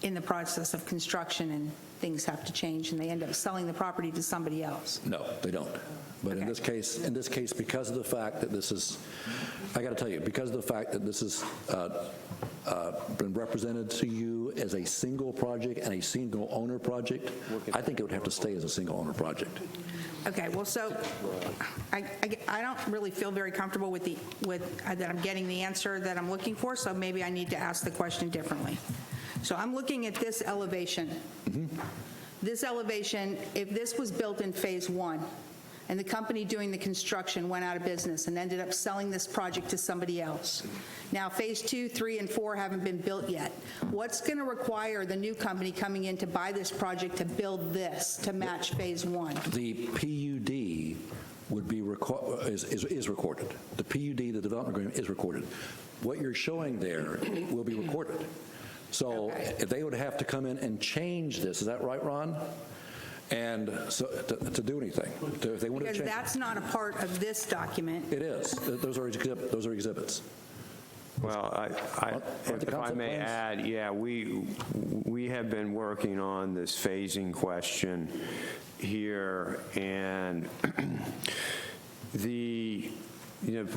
in the process of construction and things have to change and they end up selling the property to somebody else? No, they don't. But in this case, because of the fact that this is, I got to tell you, because of the fact that this has been represented to you as a single project and a single owner project, I think it would have to stay as a single owner project. Okay, well, so I don't really feel very comfortable with that I'm getting the answer that I'm looking for, so maybe I need to ask the question differently. So I'm looking at this elevation. This elevation, if this was built in Phase 1, and the company doing the construction went out of business and ended up selling this project to somebody else. Now, Phase 2, 3, and 4 haven't been built yet. What's going to require the new company coming in to buy this project to build this to match Phase 1? The PUD would be is recorded. The PUD, the development agreement, is recorded. What you're showing there will be recorded. So if they would have to come in and change this, is that right, Ron? And so to do anything, if they want to Because change, that's not a part of this document. it is. Those are exhibits. Well, if I may add, yeah, we have been working on this phasing question here, and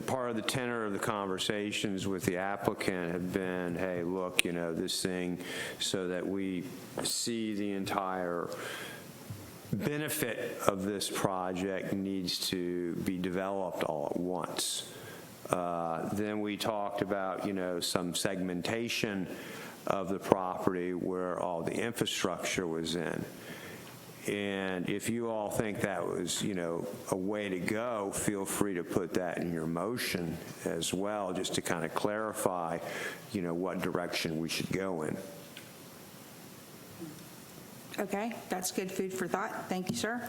part of the tenor of the conversations with the applicant have been, hey, look, this thing, so that we see the entire benefit of this project needs to be developed all at once. Then we talked about, some segmentation of the property where all the infrastructure was in. And if you all think that was, a way to go, feel free to put that in your motion as well, just to kind of clarify, what direction we should go in. Okay, that's good food for thought. Thank you, sir.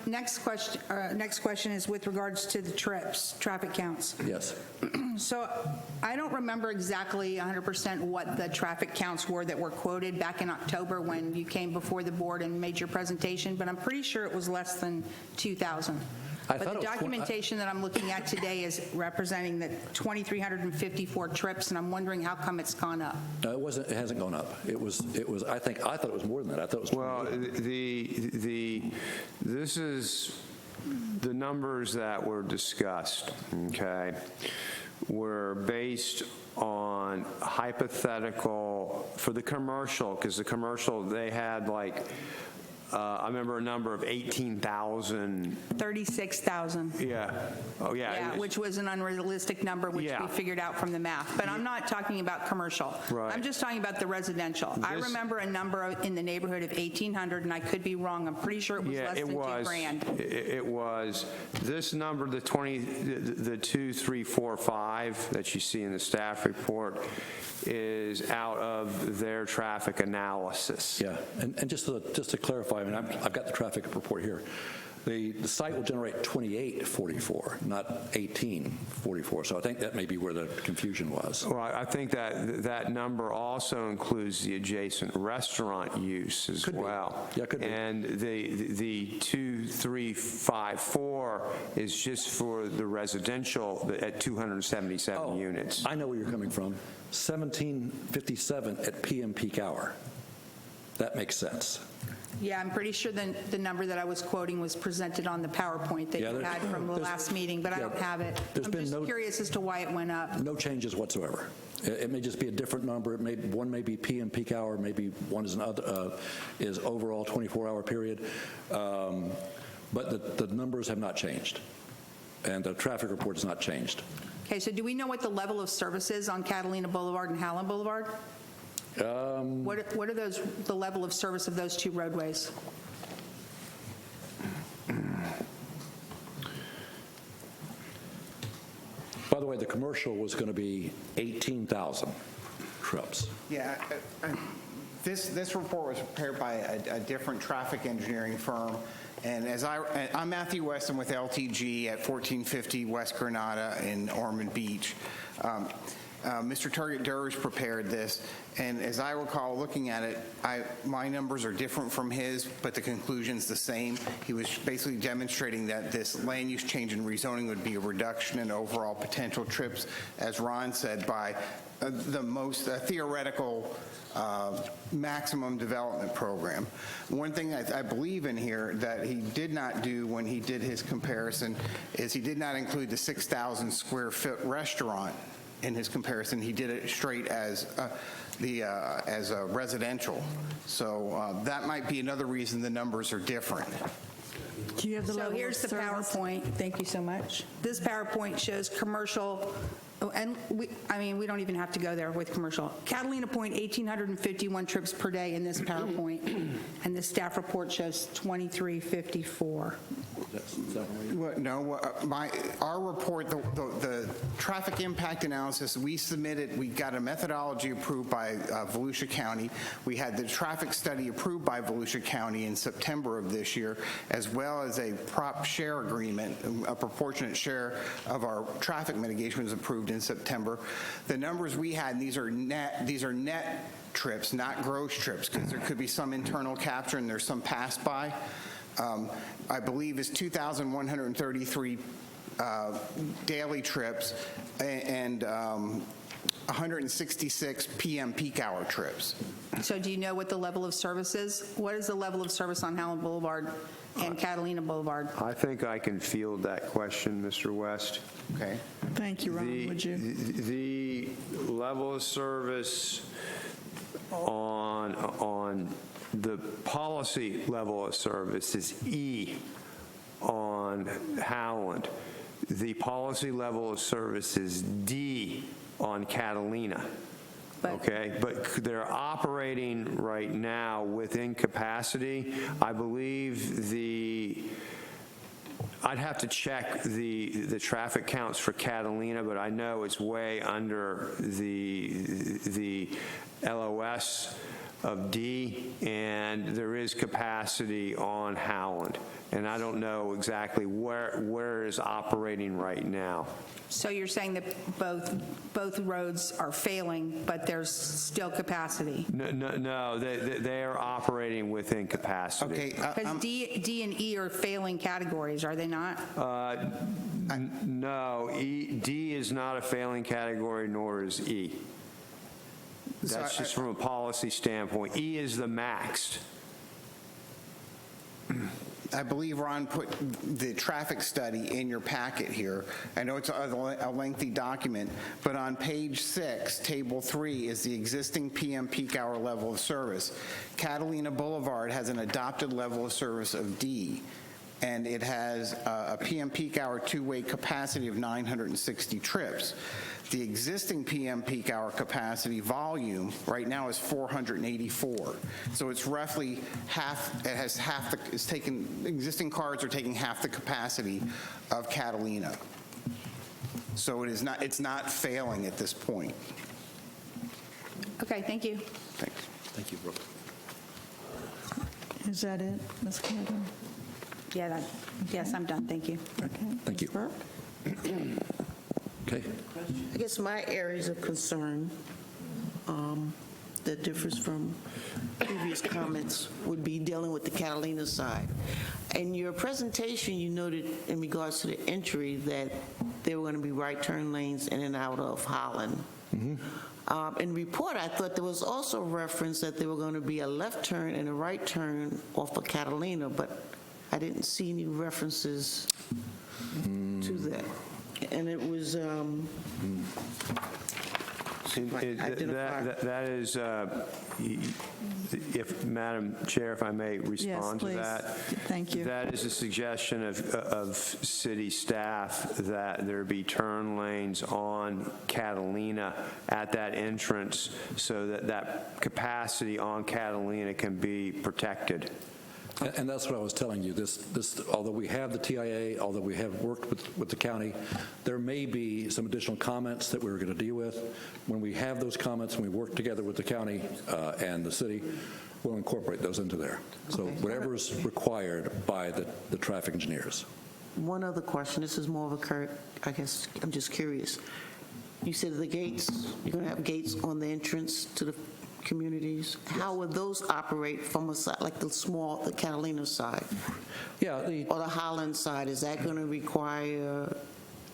Next question is with regards to the trips, traffic counts. Yes. So I don't remember exactly 100% what the traffic counts were that were quoted back in October when you came before the board and made your presentation, but I'm pretty sure it was less than 2,000. But the documentation that I'm looking at today is representing the 2,354 trips, and I'm wondering how come it's gone up. No, it wasn't. It hasn't gone up. It was. I thought it was more than that. I thought it was. Well, this is the numbers that were discussed, okay, were based on hypothetical for the commercial, because the commercial, they had like, I remember a number of 18,000. 36,000. Yeah. Oh, yeah. Yeah, which was an unrealistic number, which Yeah. we figured out from the math. But I'm not talking about commercial. Right. I'm just talking about the residential. I remember a number in the neighborhood of 1,800, and I could be wrong. I'm pretty sure it was less than $2,000. It was. This number, the 2, 3, 4, 5 that you see in the staff report is out of their traffic analysis. Yeah, and just to clarify, I mean, I've got the traffic report here. The site will generate 2844, not 1844. So I think that may be where the confusion was. Well, I think that number also includes the adjacent restaurant use as well. Yeah, could be. And the 2,354 is just for the residential at 277 units. I know where you're coming from. 1757 at PM peak hour. That makes sense. Yeah, I'm pretty sure the number that I was quoting was presented on the PowerPoint that Yeah, you had from the last meeting, but I don't have it. I'm just curious as to why it went up. No changes whatsoever. It may just be a different number. One may be PM peak hour, maybe one is is overall 24-hour period. But the numbers have not changed, and the traffic report has not changed. Okay, so do we know what the level of service is on Catalina Boulevard and Howland Boulevard? What are the level of service of those two roadways? By the way, the commercial was going to be 18,000 trips. Yeah, this report was prepared by a different traffic engineering firm, and I'm Matthew Weston with LTG at 1450 West Granada in Ormond Beach. Mr. Target Durrs prepared this, and as I recall looking at it, my numbers are different from his, but the conclusion's the same. He was basically demonstrating that this land use change and rezoning would be a reduction in overall potential trips, as Ron said, by the most theoretical maximum development program. One thing I believe in here that he did not do when he did his comparison is he did not include the 6,000 square foot restaurant in his comparison. He did it straight as a residential. So that might be another reason the numbers are different. Do you have the So level here's of the service? PowerPoint. Thank you so much. This PowerPoint shows commercial, and we don't even have to go there with commercial. Catalina Point, 1,851 trips per day in this PowerPoint, and the staff report shows 2,354. Our report, the traffic impact analysis we submitted, we got a methodology approved by Volusia County. We had the traffic study approved by Volusia County in September of this year, as well as a prop share agreement, a proportionate share of our traffic mitigation was approved in September. The numbers we had, and these are net trips, not gross trips, because there could be some internal capture and there's some pass by. I believe is 2,133 daily trips and 166 PM peak hour trips. So do you know what the level of service is? What is the level of service on Howland Boulevard and Catalina Boulevard? I think I can field that question, Mr. West. Okay. Thank you, Ron. Would you? The level of service on the policy level of service is E on Howland. The policy level of service is D on Catalina. Okay, but they're operating right now within capacity. I believe I'd have to check the traffic counts for Catalina, but I know it's way under the LOS of D, and there is capacity on Howland. And I don't know exactly where is operating right now. So you're saying that both roads are failing, but there's still capacity? No, they are operating within capacity. Okay. Because D and E are failing categories, are they not? No, D is not a failing category, nor is E. That's just from a policy standpoint. E is the maxed. I believe Ron put the traffic study in your packet here. I know it's a lengthy document, but on page 6, table 3 is the existing PM peak hour level of service. Catalina Boulevard has an adopted level of service of D, and it has a PM peak hour two-way capacity of 960 trips. The existing PM peak hour capacity volume right now is 484. So it's roughly half, it has half existing cars are taking half the capacity of Catalina. So it's not failing at this point. Okay, thank you. Thanks. Thank you, Brooke. Is that it, Ms. Cadden? Yeah, yes, I'm done, thank you. Okay. Thank you. Ms. Burke? Okay. I guess my areas of concern that differs from previous comments would be dealing with the Catalina side. In your presentation, you noted in regards to the entry that there were going to be right turn lanes in and out of Holland. In the report, I thought there was also reference that there were going to be a left turn and a right turn off of Catalina, but I didn't see any references to that. And it was That is, if, Madam Chair, if I may respond to that. Yes, please. Thank you. That is a suggestion of city staff that there be turn lanes on Catalina at that entrance so that that capacity on Catalina can be protected. And that's what I was telling you. Although we have the TIA, although we have worked with the county, there may be some additional comments that we're going to deal with. When we have those comments and we work together with the county and the city, we'll incorporate those into there. So whatever is required by the traffic engineers. one other question. This is more of a I guess I'm just curious. You said the gates, you're going to have gates on the entrance to the communities. How would those operate from a side, like the Catalina side? Yeah. Or the Holland side? Is that going to require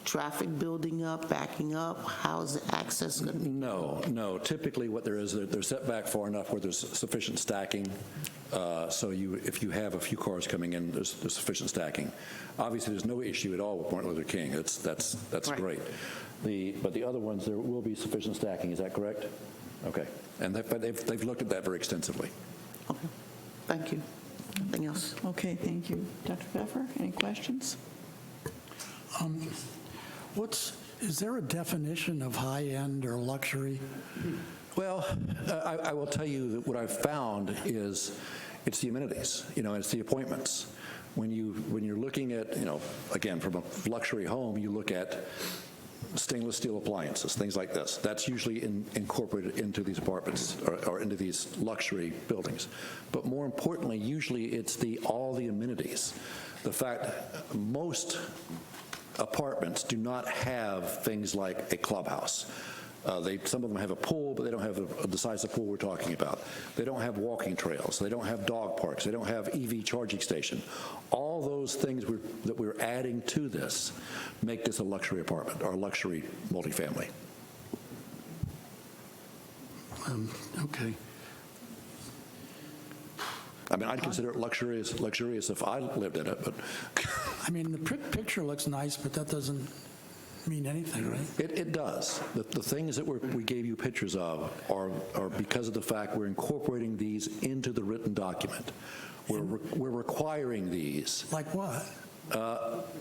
traffic building up, backing up? How is the access going to be? No. Typically what there is, they're set back far enough where there's sufficient stacking. So if you have a few cars coming in, there's sufficient stacking. Obviously, there's no issue at all with Martin Luther King. That's right. Great. But the other ones, there will be sufficient stacking. Is that correct? Okay. And they've looked at that very extensively. Okay. Thank you. Anything else? Okay, thank you. Dr. Pfeffer, any questions? Is there a definition of high-end or luxury? Well, I will tell you that what I've found is it's the amenities, it's the appointments. When you're looking at, again, from a luxury home, you look at stainless steel appliances, things like this. That's usually incorporated into these apartments or into these luxury buildings. But more importantly, usually it's all the amenities. The fact most apartments do not have things like a clubhouse. Some of them have a pool, but they don't have the size of pool we're talking about. They don't have walking trails. They don't have dog parks. They don't have EV charging station. All those things that we're adding to this make this a luxury apartment or a luxury multifamily. Okay. I mean, I'd consider it luxurious if I lived in it, but I mean, the picture looks nice, but that doesn't mean anything, right? It does. The things that we gave you pictures of are because of the fact we're incorporating these into the written document. We're requiring these. Like what?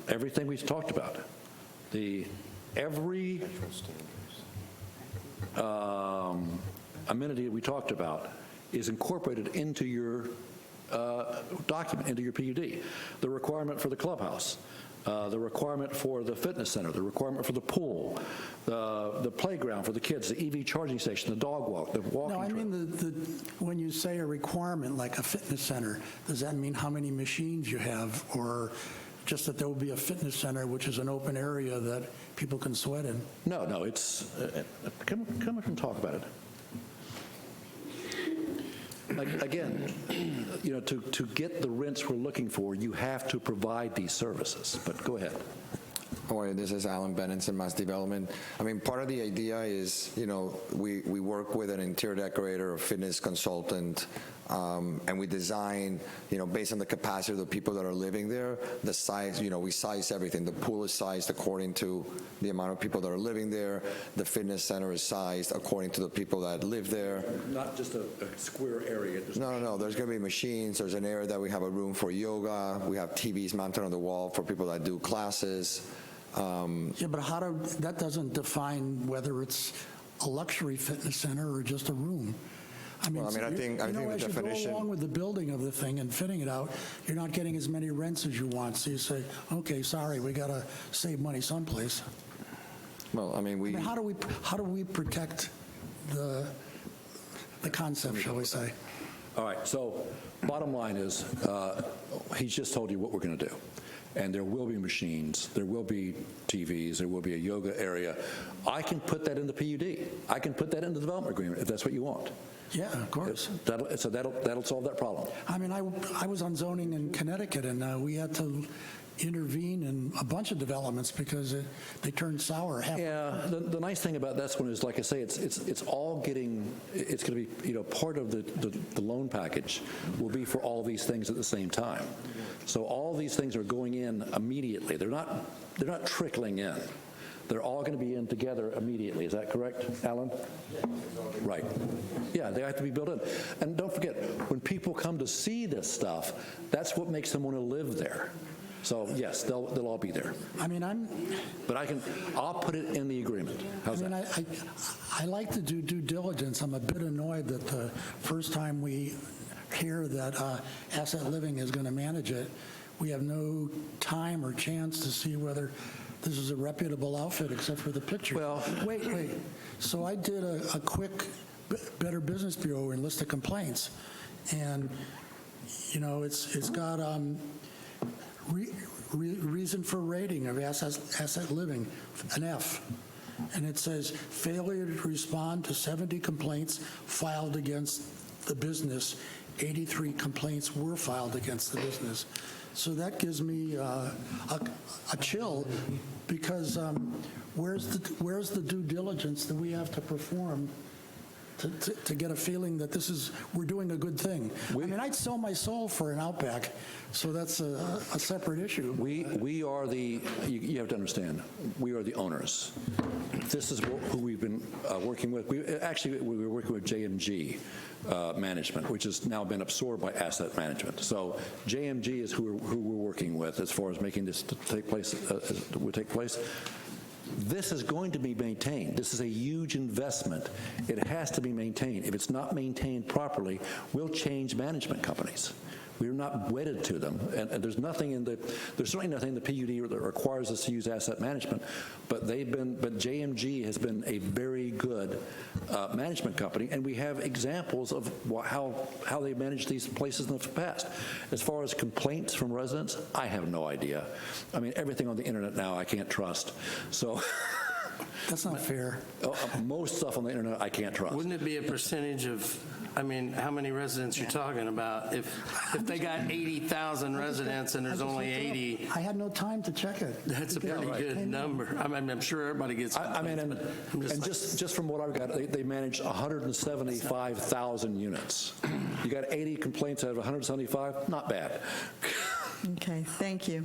Everything we've talked about. Every amenity we talked about is incorporated into your document, into your PUD. The requirement for the clubhouse. the requirement for the fitness center, the requirement for the pool, the playground for the kids, the EV charging station, the dog walk, the walking No, I trail. mean, when you say a requirement like a fitness center, does that mean how many machines you have, or just that there will be a fitness center, which is an open area that people can sweat in? No, it's, come up and talk about it. Again, to get the rents we're looking for, you have to provide these services, but go ahead. Hi, this is Alan Bennett in Mass Development. I mean, part of the idea is, we work with an interior decorator, a fitness consultant, and we design, based on the capacity of the people that are living there, the size, we size everything. The pool is sized according to the amount of people that are living there. The fitness center is sized according to the people that live there. Not just a square area. No. There's going to be machines. There's an area that we have a room for yoga. We have TVs mounted on the wall for people that do classes. Yeah, but that doesn't define whether it's a luxury fitness center or just a room. I mean, I think the as definition. you go along with the building of the thing and fitting it out, you're not getting as many rents as you want. So you say, okay, sorry, we got to save money someplace. Well, I mean, how do we protect the concept, shall we say? All right, so bottom line is, he's just told you what we're going to do. And there will be machines, there will be TVs, there will be a yoga area. I can put that in the PUD. I can put that in the development agreement if that's what you want. Yeah, of course. So that'll solve that problem. I mean, I was on zoning in Connecticut, and we had to intervene in a bunch of developments because they turned sour. Yeah, the nice thing about this one is, like I say, it's all getting, it's going to be, part of the loan package will be for all these things at the same time. So all these things are going in immediately. They're not trickling in. They're all going to be in together immediately. Is that correct, Alan? Right. Yeah, they have to be built in. And don't forget, when people come to see this stuff, that's what makes them want to live there. So yes, they'll all be there. I mean, But I'll put it in the agreement. How's that? I like to do due diligence. I'm a bit annoyed that the first time we hear that Asset Living is going to manage it, we have no time or chance to see whether this is a reputable outfit except for the picture. Well, wait. So I did a quick Better Business Bureau and list of complaints, and it's got reason for rating of asset living, an F. And it says failure to respond to 70 complaints filed against the business. 83 complaints were filed against the business. So that gives me a chill, because where's the due diligence that we have to perform to get a feeling that we're doing a good thing? I mean, I'd sell my soul for an Outback, so that's a separate issue. We are you have to understand, we are the owners. This is who we've been working with. We were working with JMG Management, which has now been absorbed by Asset Management. So JMG is who we're working with as far as making this take place. This is going to be maintained. This is a huge investment. It has to be maintained. If it's not maintained properly, we'll change management companies. We're not wedded to them, and there's certainly nothing in the PUD that requires us to use asset management. But JMG has been a very good management company, and we have examples of how they managed these places in the past. As far as complaints from residents, I have no idea. I mean, everything on the internet now I can't trust. So. That's not fair. Most stuff on the internet I can't trust. Wouldn't it be a percentage of, how many residents you're talking about? If they got 80,000 residents and there's only 80, I had no time to check it. that's a pretty good number. I mean, I'm sure everybody gets complaints. Just from what I've got, they managed 175,000 units. You got 80 complaints out of 175? Not bad. Okay, thank you.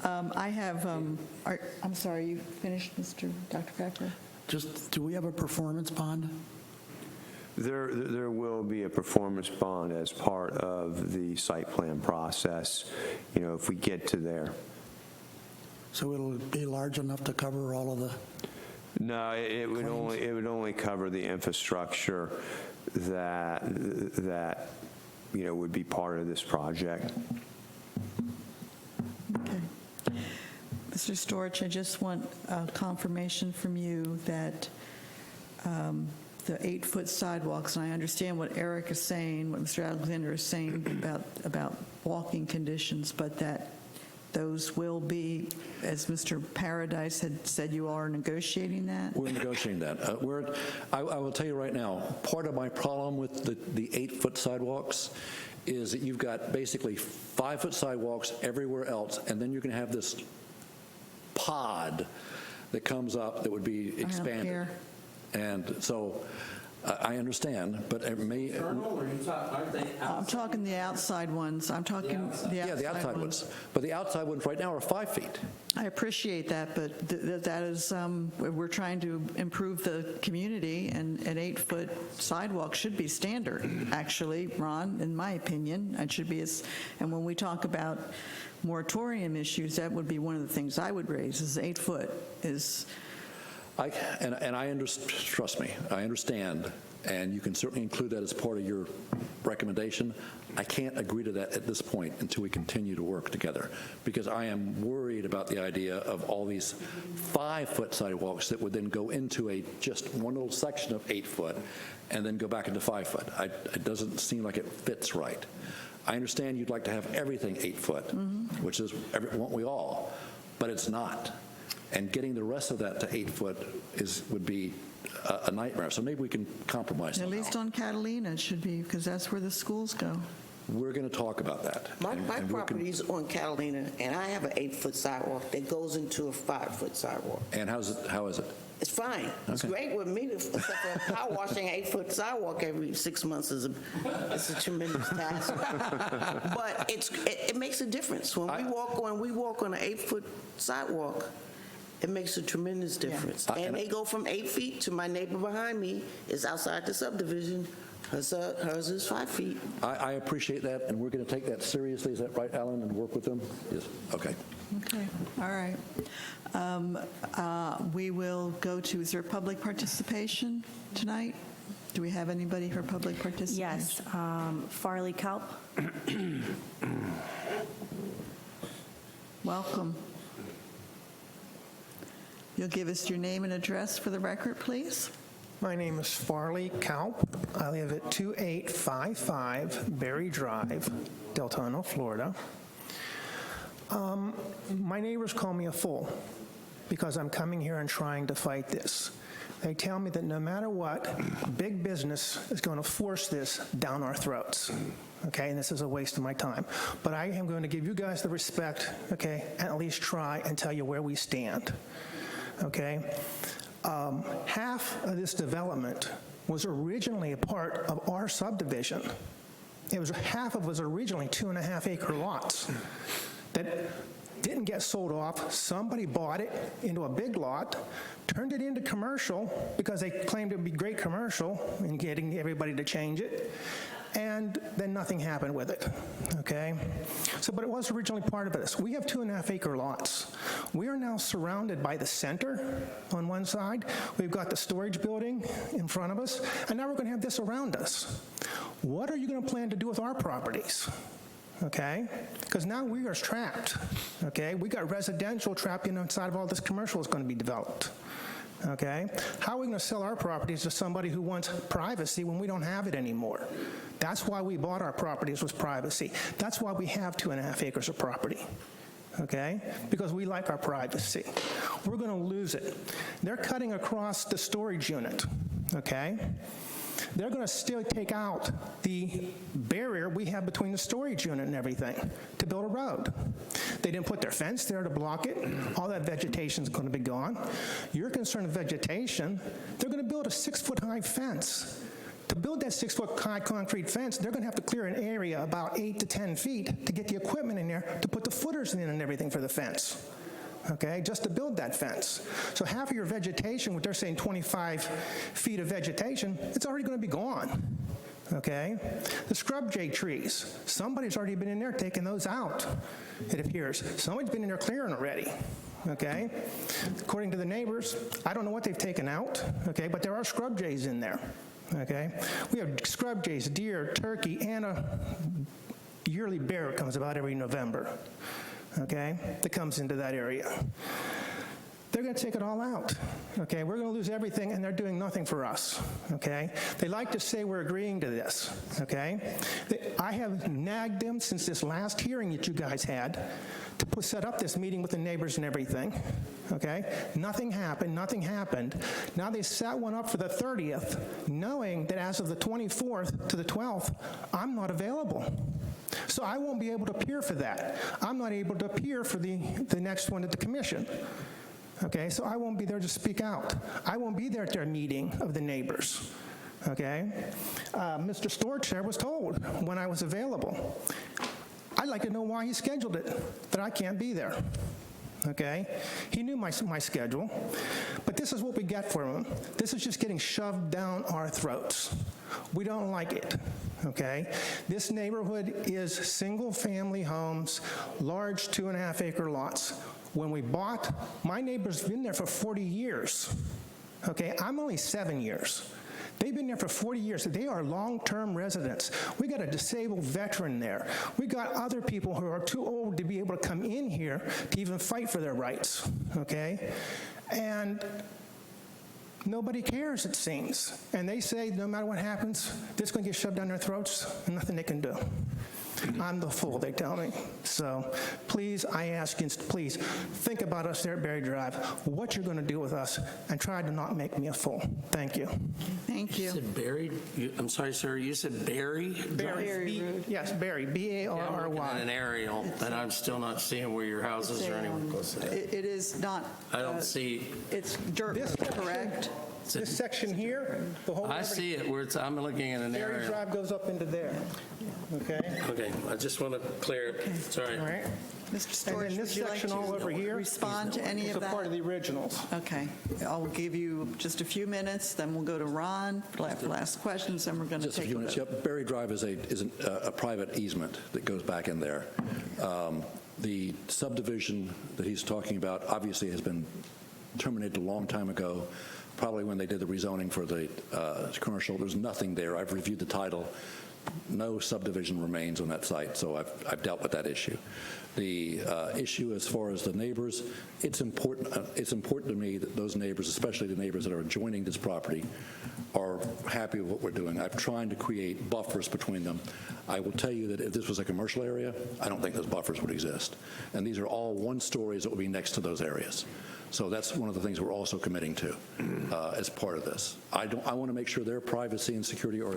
I have, I'm sorry, you finished, Dr. Becker? Do we have a performance bond? There will be a performance bond as part of the site plan process, if we get to there. So it'll be large enough to cover all of the... No, it would only cover the infrastructure that would be part of this project. Okay. Mr. Storch, I just want confirmation from you that the 8-foot sidewalks, and I understand what Eric is saying, what Mr. Alexander is saying about walking conditions, but that those will be, as Mr. Paradise had said, you are negotiating that? We're negotiating that. I will tell you right now, part of my problem with the 8-foot sidewalks is that you've got basically 5-foot sidewalks everywhere else, and then you're going to have this pod that comes up that would be expanded. Here. And so I understand, but it may. I'm talking the outside ones. I'm talking the outside ones. But the outside ones right now are 5 feet. I appreciate that, but that is, we're trying to improve the community, and an 8-foot sidewalk should be standard, actually, Ron, in my opinion. It should be, and when we talk about moratorium issues, that would be one of the things I would raise, is 8 foot is. Trust me, I understand, and you can certainly include that as part of your recommendation. I can't agree to that at this point until we continue to work together, because I am worried about the idea of all these 5-foot sidewalks that would then go into just one little section of 8 foot and then go back into 5 foot. It doesn't seem like it fits right. I understand you'd like to have everything 8 foot, which is, won't we all? But it's not. And getting the rest of that to 8 foot would be a nightmare. So maybe we can compromise somehow. At least on Catalina, it should be, because that's where the schools go. We're going to talk about that. My property's on Catalina, and I have an 8-foot sidewalk that goes into a 5-foot sidewalk. And how is it? It's fine. It's great with me, except for power washing an 8-foot sidewalk every 6 months is a tremendous task. But it makes a difference. When we walk on an 8-foot sidewalk, it makes a tremendous difference. And they go from 8 feet to my neighbor behind me is outside the subdivision. Hers is 5 feet. I appreciate that, and we're going to take that seriously. Is that right, Alan, and work with them? Yes. Okay. Okay, all right. We will go to, is there public participation tonight? Do we have anybody for public participation? Yes, Farley Kalp. Welcome. You'll give us your name and address for the record, please? My name is Farley Kalp. I live at 2855 Berry Drive, Deltona, Florida. My neighbors call me a fool because I'm coming here and trying to fight this. They tell me that no matter what, big business is going to force this down our throats. Okay, and this is a waste of my time. But I am going to give you guys the respect, okay, and at least try and tell you where we stand. Okay, half of this development was originally a part of our subdivision. Half of it was originally 2.5-acre lots that didn't get sold off. Somebody bought it into a big lot, turned it into commercial because they claimed it would be great commercial and getting everybody to change it. And then nothing happened with it, okay? But it was originally part of this. We have 2.5-acre lots. We are now surrounded by the center on one side. We've got the storage building in front of us, and now we're going to have this around us. What are you going to plan to do with our properties? Okay? Because now we are trapped, okay? We got residential trapped inside of all this commercial that's going to be developed. Okay? How are we going to sell our properties to somebody who wants privacy when we don't have it anymore? That's why we bought our properties, was privacy. That's why we have 2.5 acres of property. Okay? Because we like our privacy. We're going to lose it. They're cutting across the storage unit. Okay? They're going to still take out the barrier we have between the storage unit and everything to build a road. They didn't put their fence there to block it. All that vegetation is going to be gone. You're concerned with vegetation. They're going to build a 6-foot-high fence. To build that 6-foot-high concrete fence, they're going to have to clear an area about 8 to 10 feet to get the equipment in there to put the footers in and everything for the fence. Okay, just to build that fence. So half of your vegetation, what they're saying 25 feet of vegetation, it's already going to be gone. Okay? The scrub jay trees, somebody's already been in there taking those out, it appears. Somebody's been in there clearing already. Okay? According to the neighbors, I don't know what they've taken out, okay, but there are scrub jays in there. Okay? We have scrub jays, deer, turkey, and a yearly bear that comes about every November. okay, that comes into that area. They're going to take it all out, okay? We're going to lose everything, and they're doing nothing for us, okay? They like to say we're agreeing to this, okay? I have nagged them since this last hearing that you guys had to set up this meeting with the neighbors and everything, okay? Nothing happened, nothing happened. Now they set one up for the 30th, knowing that as of the 24th to the 12th, I'm not available. So I won't be able to appear for that. I'm not able to appear for the next one at the commission. Okay, so I won't be there to speak out. I won't be there at their meeting of the neighbors. Okay? Mr. Storch, I was told when I was available. I'd like to know why he scheduled it, that I can't be there. Okay? He knew my schedule. But this is what we get from him. This is just getting shoved down our throats. We don't like it. Okay? This neighborhood is single-family homes, large 2.5-acre lots. When we bought, my neighbor's been there for 40 years. Okay? I'm only 7 years. They've been there for 40 years. They are long-term residents. We got a disabled veteran there. We got other people who are too old to be able to come in here to even fight for their rights, okay? And nobody cares, it seems. And they say no matter what happens, this is going to get shoved down their throats and nothing they can do. I'm the fool, they tell me. So please, I ask you, please think about us there at Berry Drive, what you're going to do with us, and try to not make me a fool. Thank you. Thank You you. said Barry? I'm sorry, sir, you said Barry? Barry, yes, Barry, B-A-R-R-Y. I'm looking at an aerial, and I'm still not seeing where your houses are anywhere close to that. It is not. I don't see, It's dirt, correct? This section here, the whole. I see it where it's, I'm looking at an Berry aerial. Drive goes up into there, okay? Okay, I just want to clear it, sorry. All right? Mr. And Storch, then this would you like section all over to here respond to any is of a part of that? the originals. Okay, I'll give you just a few minutes, then we'll go to Ron for last questions, and we're going to Just a take few a minutes. vote. Yep, Berry Drive is a private easement that goes back in there. The subdivision that he's talking about obviously has been terminated a long time ago, probably when they did the rezoning for the commercial. There's nothing there. I've reviewed the title. No subdivision remains on that site, so I've dealt with that issue. The issue as far as the neighbors, it's important to me that those neighbors, especially the neighbors that are adjoining this property, are happy with what we're doing. I'm trying to create buffers between them. I will tell you that if this was a commercial area, I don't think those buffers would exist. And these are all one stories that will be next to those areas. So that's one of the things we're also committing to as part of this. I want to make sure their privacy and security are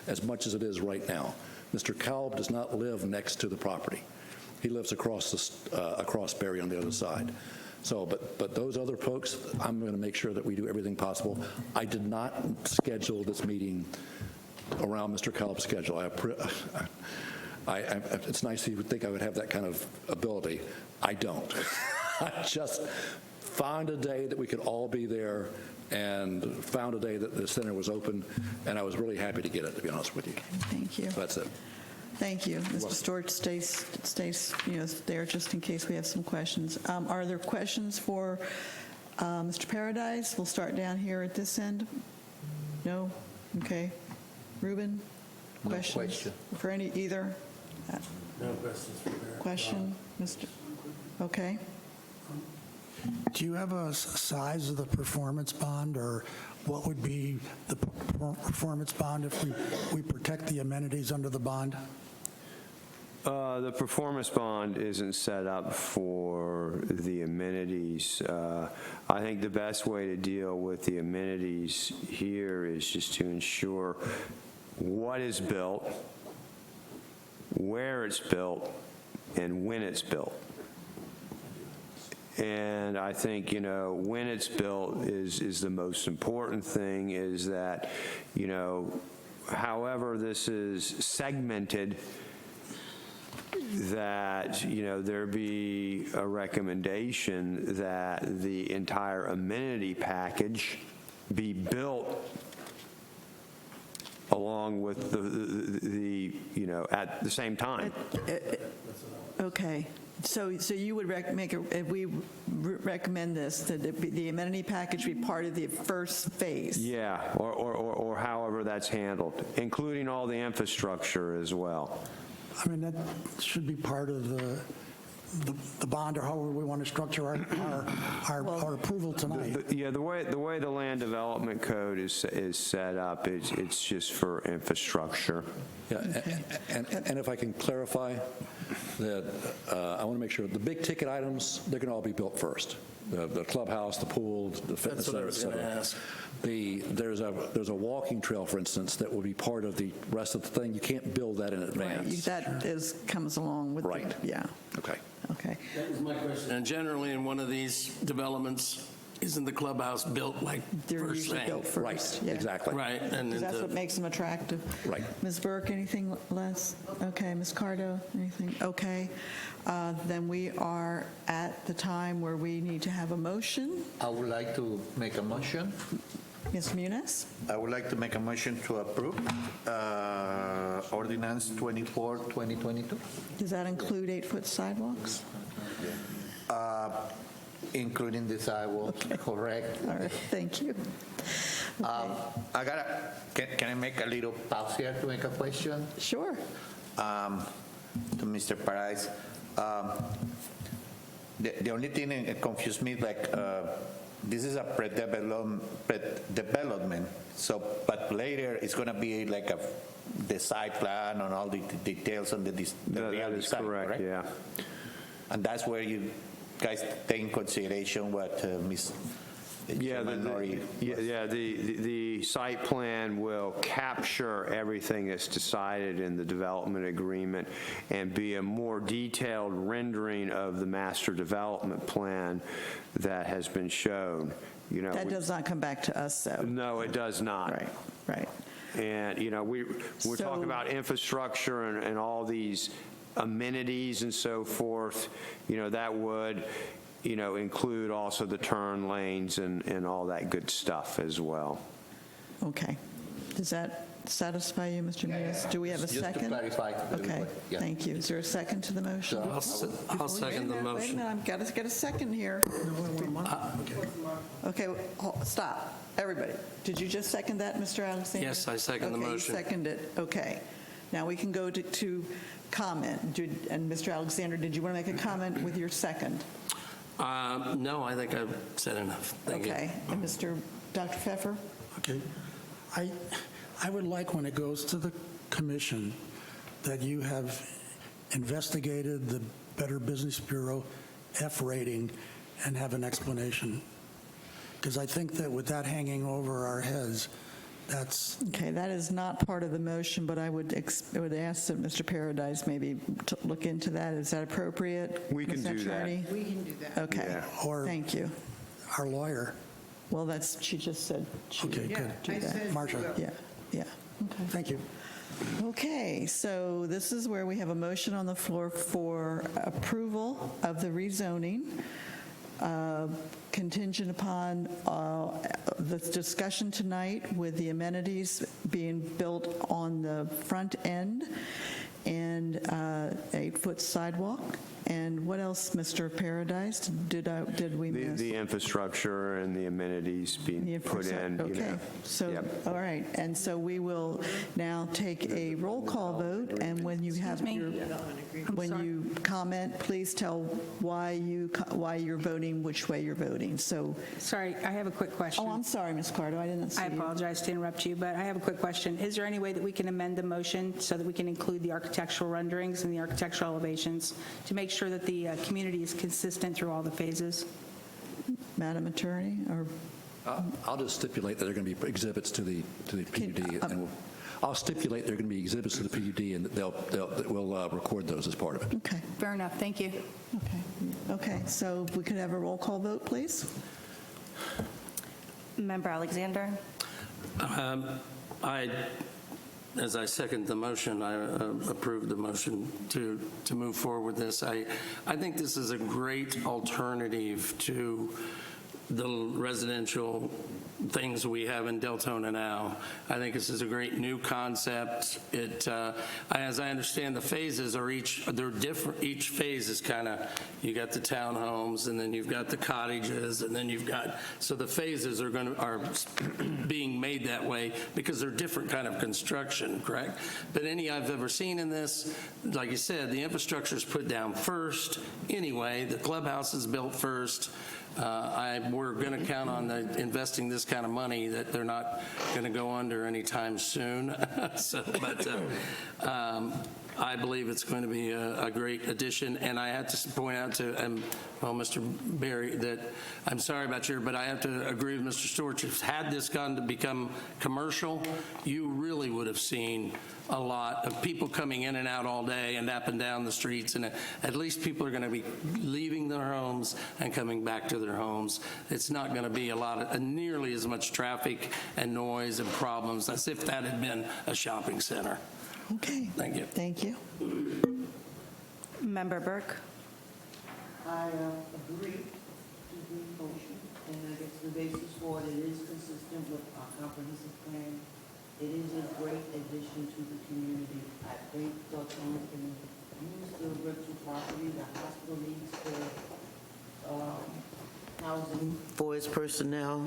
as much as it is right now. Mr. Kalb does not live next to the property. He lives across Berry on the other side. So, but those other folks, I'm going to make sure that we do everything possible. I did not schedule this meeting around Mr. Kalb's schedule. It's nice you would think I would have that kind of ability. I don't. I just found a day that we could all be there and found a day that the center was open, and I was really happy to get it, to be honest with you. Thank you. So that's it. Thank you. Mr. Storch stays there just in case we have some questions. Are there questions for Mr. Paradise? We'll start down here at this end. No? Okay. Ruben? No Questions? question. For either? No questions for Barry. Question, Mr.? Okay. Do you have a size of the performance bond, or what would be the performance bond if we protect the amenities under the bond? The performance bond isn't set up for the amenities. I think the best way to deal with the amenities here is just to ensure what is built, where it's built, and when it's built. And I think, when it's built is the most important thing, is that, however this is segmented, that, there be a recommendation that the entire amenity package be built along with the at the same time. Okay. So you would if we recommend this, that the amenity package be part of the first phase? Yeah, or however that's handled, including all the infrastructure as well. I mean, that should be part of the bond, or however we want to structure our approval tonight. Yeah, the way the land development code is set up, it's just for infrastructure. Yeah, and if I can clarify that, I want to make sure the big ticket items, they're going to all be built first. The clubhouse, the pool, the fitness That's what I center, was et gonna cetera. ask. There's a walking trail, for instance, that will be part of the rest of the thing. You can't build that in advance. That comes along with. Right. Yeah, Okay. okay. That was my question. And generally, in one of these developments, isn't the clubhouse built like They're first usually thing? built first. Right, yeah. exactly. Right, and Because that's the- what makes them attractive. Right. Ms. Burke, anything less? Okay, Ms. Cardo, anything? Okay. Then we are at the time where we need to have a motion. I would like to make a motion. Ms. Muniz? I would like to make a motion to approve Ordinance 24, 2022, Does that include 8-foot sidewalks? including the sidewalks, correct? All right, thank you. I gotta, can I make a little pause here to make a question? Sure. To Mr. Paradise. The only thing that confused me, like, this is a pre-development, so, but later it's gonna be like the site plan and all the details on the That real is design, correct, yeah. And that's where you guys take in consideration what Ms. Yeah, Minority was. the site plan will capture everything that's decided in the development agreement and be a more detailed rendering of the master development plan that has been shown. You know, That does not come back to us, though. no, it does not. Right, right. And, you know, we're talking about infrastructure and all these amenities and so forth, you know, that would, you know, include also the turn lanes and all that good stuff as well. Okay. Does that satisfy you, Mr. Muniz? Do we have a Just to second? clarify. Okay, Yeah. thank you. Is there a second to the motion? I'll second the Wait a motion. minute, I've got to get a second here. Okay, stop, everybody. Did you just second that, Mr. Alexander? Yes, I second the motion. Okay, you seconded it, okay. Now we can go to comment. And Mr. Alexander, did you want to make a comment with your second? No, I think I've said enough. Thank you. Okay, and Dr. Pfeffer? Okay. I would like, when it goes to the commission, that you have investigated the Better Business Bureau F rating and have an explanation. Because I think that with that hanging over our heads, that's... Okay, that is not part of the motion, but I would ask that Mr. Paradise maybe look into that. Is that appropriate? We can Ms. do that. Attorney? We can do that. Okay, Yeah. Or thank you. our lawyer. Well, she just said she Okay, would good. do I that. said- Marcia, Yeah, yeah, okay. thank you. Okay, so this is where we have a motion on the floor for approval of the rezoning, contingent upon the discussion tonight with the amenities being built on the front end and 8-foot sidewalk. And what else, Mr. Paradise, did we miss? The infrastructure and the amenities being The put in, you Okay, know. so, Yep. all right, and so we will now take a roll call vote, and when you have Excuse me? your, I'm when sorry. you comment, please tell why you're voting, which way you're voting, so, Sorry, I have a quick question. oh, I'm sorry, Ms. Cardo, I didn't see I you. apologize to interrupt you, but I have a quick question. Is there any way that we can amend the motion so that we can include the architectural renderings and the architectural elevations to make sure that the community is consistent through all the phases? Madam Attorney, or, I'll just stipulate that there are going to be exhibits to the PUD, and I'll stipulate there are going to be exhibits to the PUD, and we'll record those as part of it. okay, Fair enough, thank you. okay, so if we could have a roll call vote, please? Member Alexander? As I second the motion, I approve the motion to move forward with this. I think this is a great alternative to the residential things we have in Deltona now. I think this is a great new concept. As I understand, the phases are they're different. Each phase is kind of, you got the townhomes, and then you've got the cottages, and then you've got, so the phases are being made that way because they're different kind of construction, correct? But any I've ever seen in this, like you said, the infrastructure is put down first anyway. The clubhouse is built first. We're going to count on investing this kind of money that they're not going to go under anytime soon. I believe it's going to be a great addition. And I have to point out to Mr. Berry that I'm sorry about but I have to agree with Mr. Storch. If had this gone to become commercial, you really would have seen a lot of people coming in and out all day and up and down the streets, and at least people are going to be leaving their homes and coming back to their homes. It's not going to be nearly as much traffic and noise and problems as if that had been a shopping center. Okay. Thank you. Thank you. Member Burke. I agree to the motion, and I guess the basis for it is consistent with our comprehensive plan. It is a great addition to the community. I think Deltona can use the rental property. The hospital needs the housing for its personnel.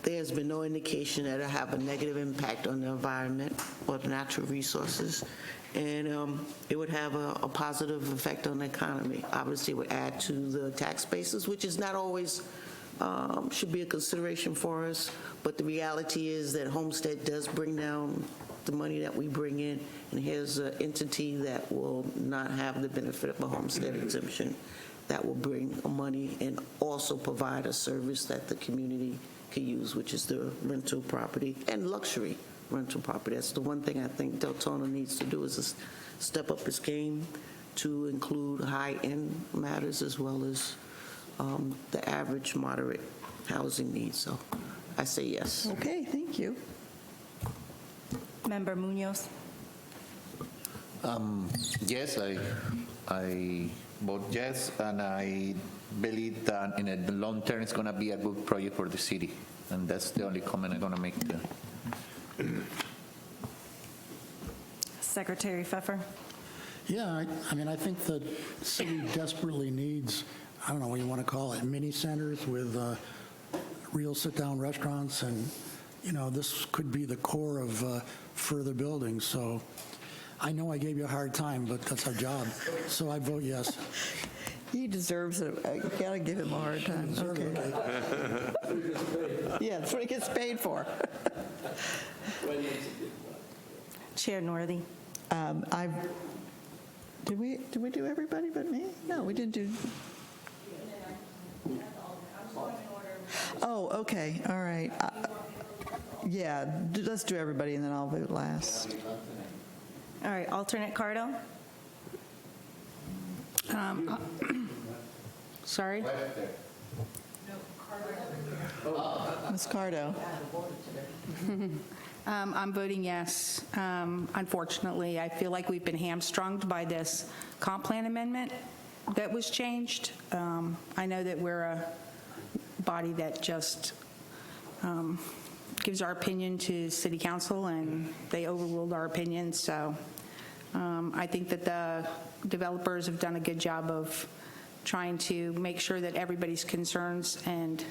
There's been no indication that it'll have a negative impact on the environment or the natural resources, and it would have a positive effect on the economy. Obviously, it would add to the tax bases, which is not always should be a consideration for us, but the reality is that Homestead does bring down the money that we bring in, and here's an entity that will not have the benefit of a homestead exemption that will bring money and also provide a service that the community can use, which is the rental property and luxury rental property. That's the one thing I think Deltona needs to do, is step up its game to include high-end matters as well as the average moderate housing needs. So I say yes. Okay, thank you. Member Munoz. Yes, I vote yes, and I believe that in the long term it's going to be a good project for the city, and that's the only comment I'm going to make there. Secretary Pfeffer. Yeah, I mean, I think the city desperately needs, I don't know what you want to call it, mini centers with real sit-down restaurants, and, this could be the core of further buildings. So I know I gave you a hard time, but that's our job. So I vote yes. He deserves it. I gotta give him a hard time. Okay. Yeah, that's what he gets paid for. Chair Northy. Did we do everybody but me? No, we didn't do. Oh, okay. All right. Yeah, let's do everybody, and then I'll vote last. All right, alternate Cardo. Sorry? Ms. Cardo. I'm voting yes. Unfortunately, I feel like we've been hamstrung by this comp plan amendment that was changed. I know that we're a body that just gives our opinion to city council, and they overruled our opinion. So I think that the developers have done a good job of trying to make sure that everybody's concerns and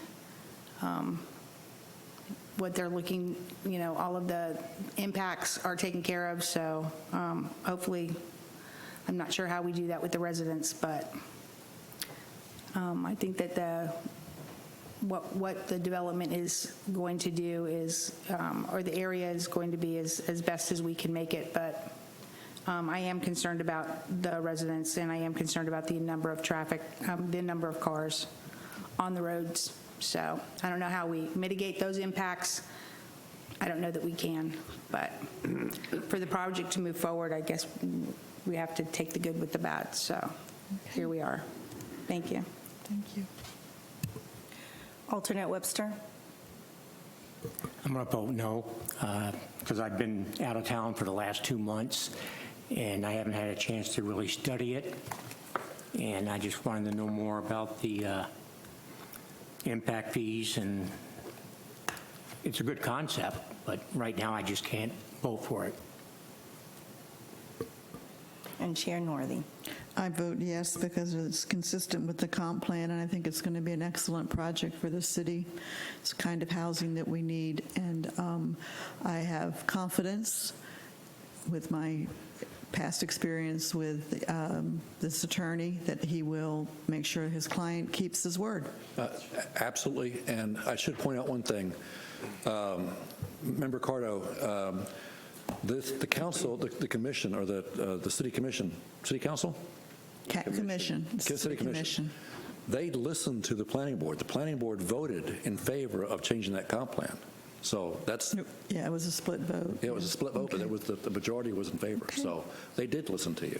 what they're looking, all of the impacts are taken care of. So hopefully, I'm not sure how we do that with the residents, but I think that what the development is going to do is, or the area is going to be as best as we can make it. But I am concerned about the residents, and I am concerned about the number of traffic, the number of cars on the roads. So I don't know how we mitigate those impacts. I don't know that we can, but for the project to move forward, I guess we have to take the good with the bad. So here we are. Thank you. Thank you. Alternate Webster. I'm going to vote no, because I've been out of town for the last 2 months, and I haven't had a chance to really study it. And I just wanted to know more about the impact fees, and it's a good concept, but right now I just can't vote for it. And Chair Northey. I vote yes because it's consistent with the comp plan, and I think it's going to be an excellent project for the city. It's the kind of housing that we need, and I have confidence with my past experience with this attorney that he will make sure his client keeps his word. Absolutely, and I should point out one thing. Member Cardo, the council, the commission, or the city commission, city council? Commission. City commission. They listened to the planning board. The planning board voted in favor of changing that comp plan. So that's... Yeah, it was a split vote. Yeah, it was a split vote, but there was the majority was in favor. Okay. So they did listen to you.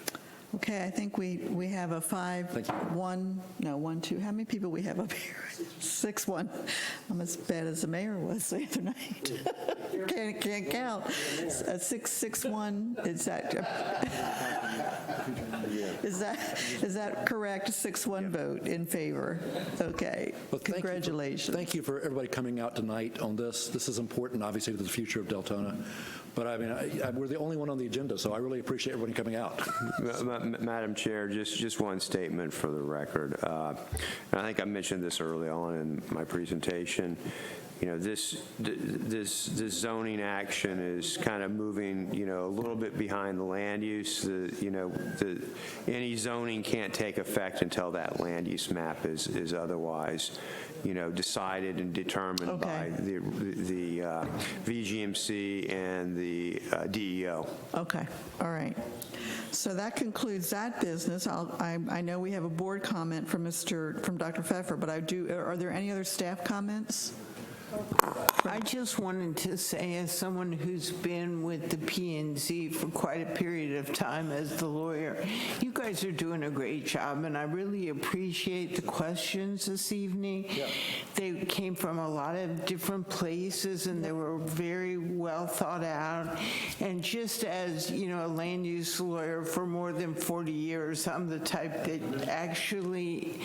Okay, I think we have a 1-2. How many people we have up here? 6-1. I'm as bad as the mayor was the other night. Can't count. 6-1. Is that correct? 6-1 vote in favor. Okay. Well, congratulations. Thank you for everybody coming out tonight on this. This is important, obviously, to the future of Deltona. But I mean, we're the only one on the agenda, so I really appreciate everybody coming out. Madam Chair, just one statement for the record. And I think I mentioned this early on in my presentation. You know, this zoning action is kind of moving, you know, a little bit behind the land use. Any zoning can't take effect until that land use map is otherwise, you know, decided and determined by the VGMC and the DEO. Okay, all right. So that concludes that business. I know we have a board comment from Dr. Pfeffer, but are there any other staff comments? I just wanted to say, as someone who's been with the P&Z for quite a period of time as the lawyer, you guys are doing a great job, and I really appreciate the questions this evening. Yeah. They came from a lot of different places, and they were very well thought out. And just as, you know, a land use lawyer for more than 40 years, I'm the type that actually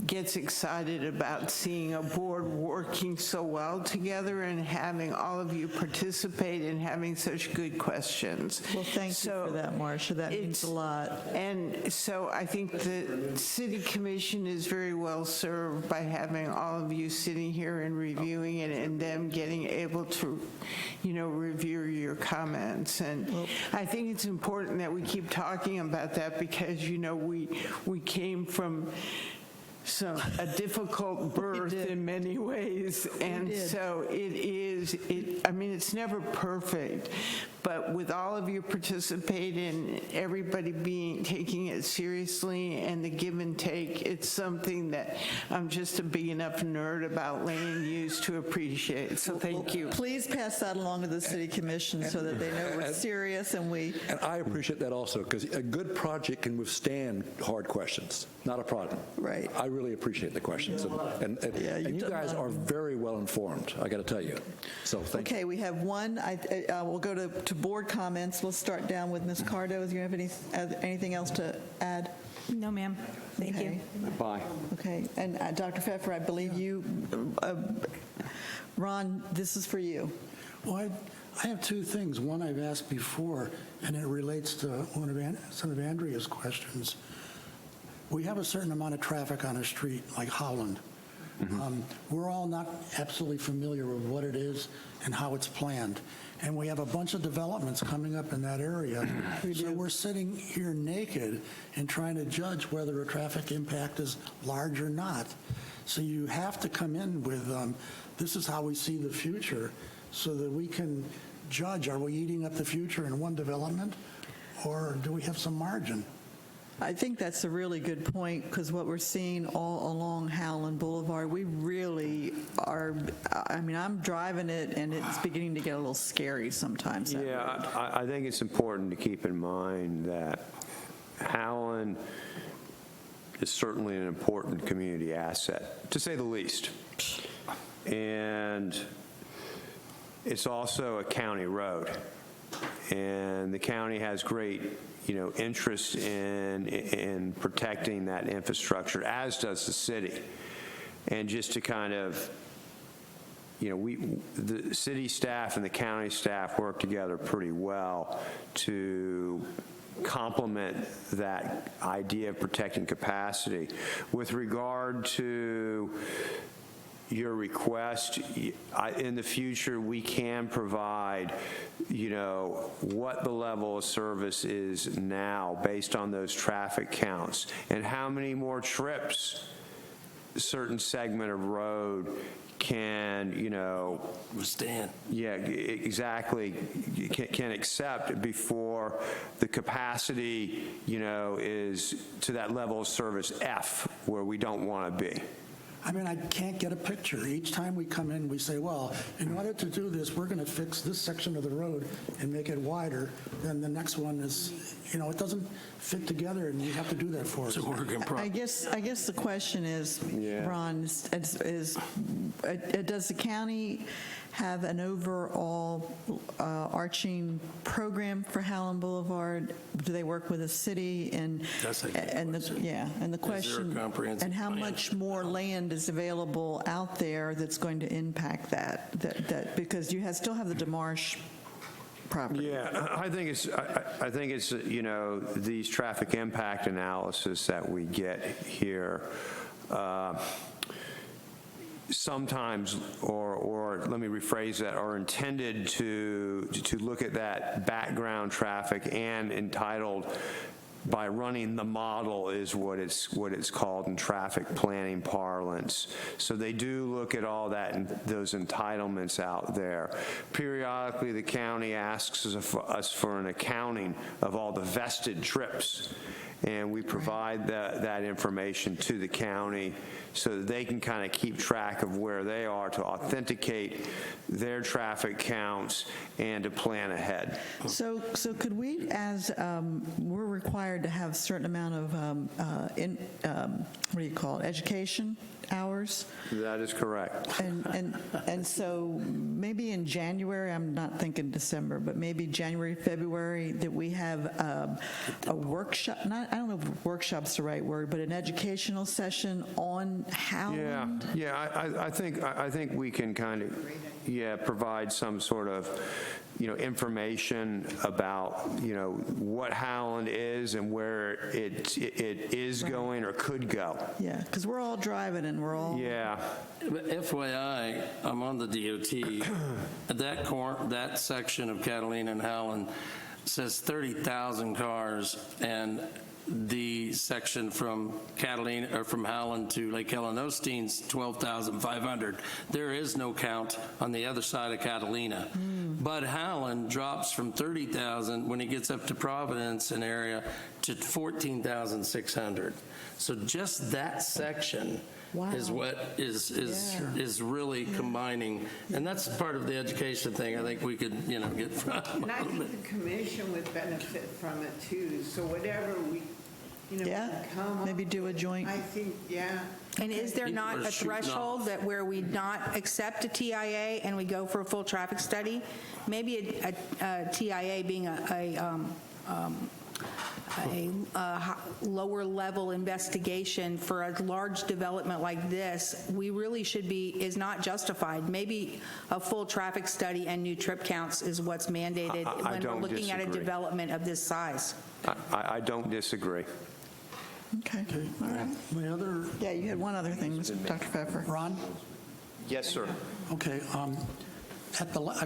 gets excited about seeing a board working so well together and having all of you participate and having such good questions. Well, thank you for that, Marcia. That means a lot. And so I think the City Commission is very well served by having all of you sitting here and reviewing it and them getting able to, you know, review your comments. And I think it's important that we keep talking about that because, you know, we came from a difficult birth in many ways, and so I mean, it's never perfect, but with all of you participating, everybody taking it seriously, and the give and take, it's something that I'm just a big enough nerd about land use to appreciate. So thank you. Please pass that along to the City Commission so that they know we're serious and we. And I appreciate that also, because a good project can withstand hard questions. Not a problem. Right. I really appreciate the questions, and you guys are very well informed, I got to tell you. So thank you. Okay, we have one. We'll go to board comments. We'll start down with Ms. Cardo. Do you have anything else to add? No, ma'am. Thank you. Bye. Okay, and Dr. Pfeffer, I believe you, Ron, this is for you. Well, I have two things. One I've asked before, and it relates to some of Andrea's questions. We have a certain amount of traffic on a street like Holland. Mm-hmm. We're all not absolutely familiar with what it is and how it's planned. And we have a bunch of developments coming up in that area. So we're sitting here naked and trying to judge whether a traffic impact is large or not. So you have to come in with, this is how we see the future, so that we can judge, are we eating up the future in one development, or do we have some margin? I think that's a really good point, because what we're seeing all along Howland Boulevard, we really are, I mean, I'm driving it and it's beginning to get a little scary sometimes. Yeah, I think it's important to keep in mind that Howland is certainly an important community asset, to say the least. And it's also a county road. And the county has great, you know, interest in protecting that infrastructure, as does the city. And just to kind of, the city staff and the county staff work together pretty well to complement that idea of protecting capacity. With regard to your request, in the future, we can provide, what the level of service is now based on those traffic counts and how many more trips a certain segment of road can, withstand. Yeah, exactly. Can accept before the capacity, is to that level of service F, where we don't want to be. I mean, I can't get a picture. Each time we come in, we say, well, in order to do this, we're going to fix this section of the road and make it wider. Then the next one is, it doesn't fit together, and you have to do that for us. I guess the question is, Ron, is does the county have an overall arching program for Howland Boulevard? Do they work with the city? And the question, and how much more land is available out there that's going to impact that because you still have the DeMarsh property. Yeah, I think it's these traffic impact analysis that we get here. Sometimes, or let me rephrase that, are intended to look at that background traffic and entitled by running the model is what it's called in traffic planning parlance. So they do look at all that and those entitlements out there. Periodically, the county asks us for an accounting of all the vested trips, and we provide that information to the county so that they can kind of keep track of where they are to authenticate their traffic counts and to plan ahead. So could we, as we're required to have a certain amount of, what do you call it, education hours? That is correct. And so maybe in January, I'm not thinking December, but maybe January, February, that we have a workshop, I don't know if workshop's the right word, but an educational session on Howland? I think we can kind of, provide some sort of, information about, what Howland is and where it is going or could go. Yeah, because we're all driving and we're all... Yeah. But FYI, I'm on the DOT. That section of Catalina and Howland says 30,000 cars, and the section from Catalina or from Howland to Lake Helen Osteen's 12,500. There is no count on the other side of Catalina. But Howland drops from 30,000 when it gets up to Providence and area to 14,600. So just that section is what is really combining, and that's part of the education thing I think we could get from. And I think the commission would benefit from it too. So whatever we come maybe do a joint. I think, And is there not a threshold that where we not accept a TIA and we go for a full traffic study? Maybe a TIA being a lower level investigation for a large development like this, we really should is not justified. Maybe a full traffic study and new trip counts is what's mandated when we're looking at a development of this size. I don't disagree. Okay. All right. My other... Yeah, you had one other thing, Dr. Pfeffer. Ron? Yes, sir. Okay. I'm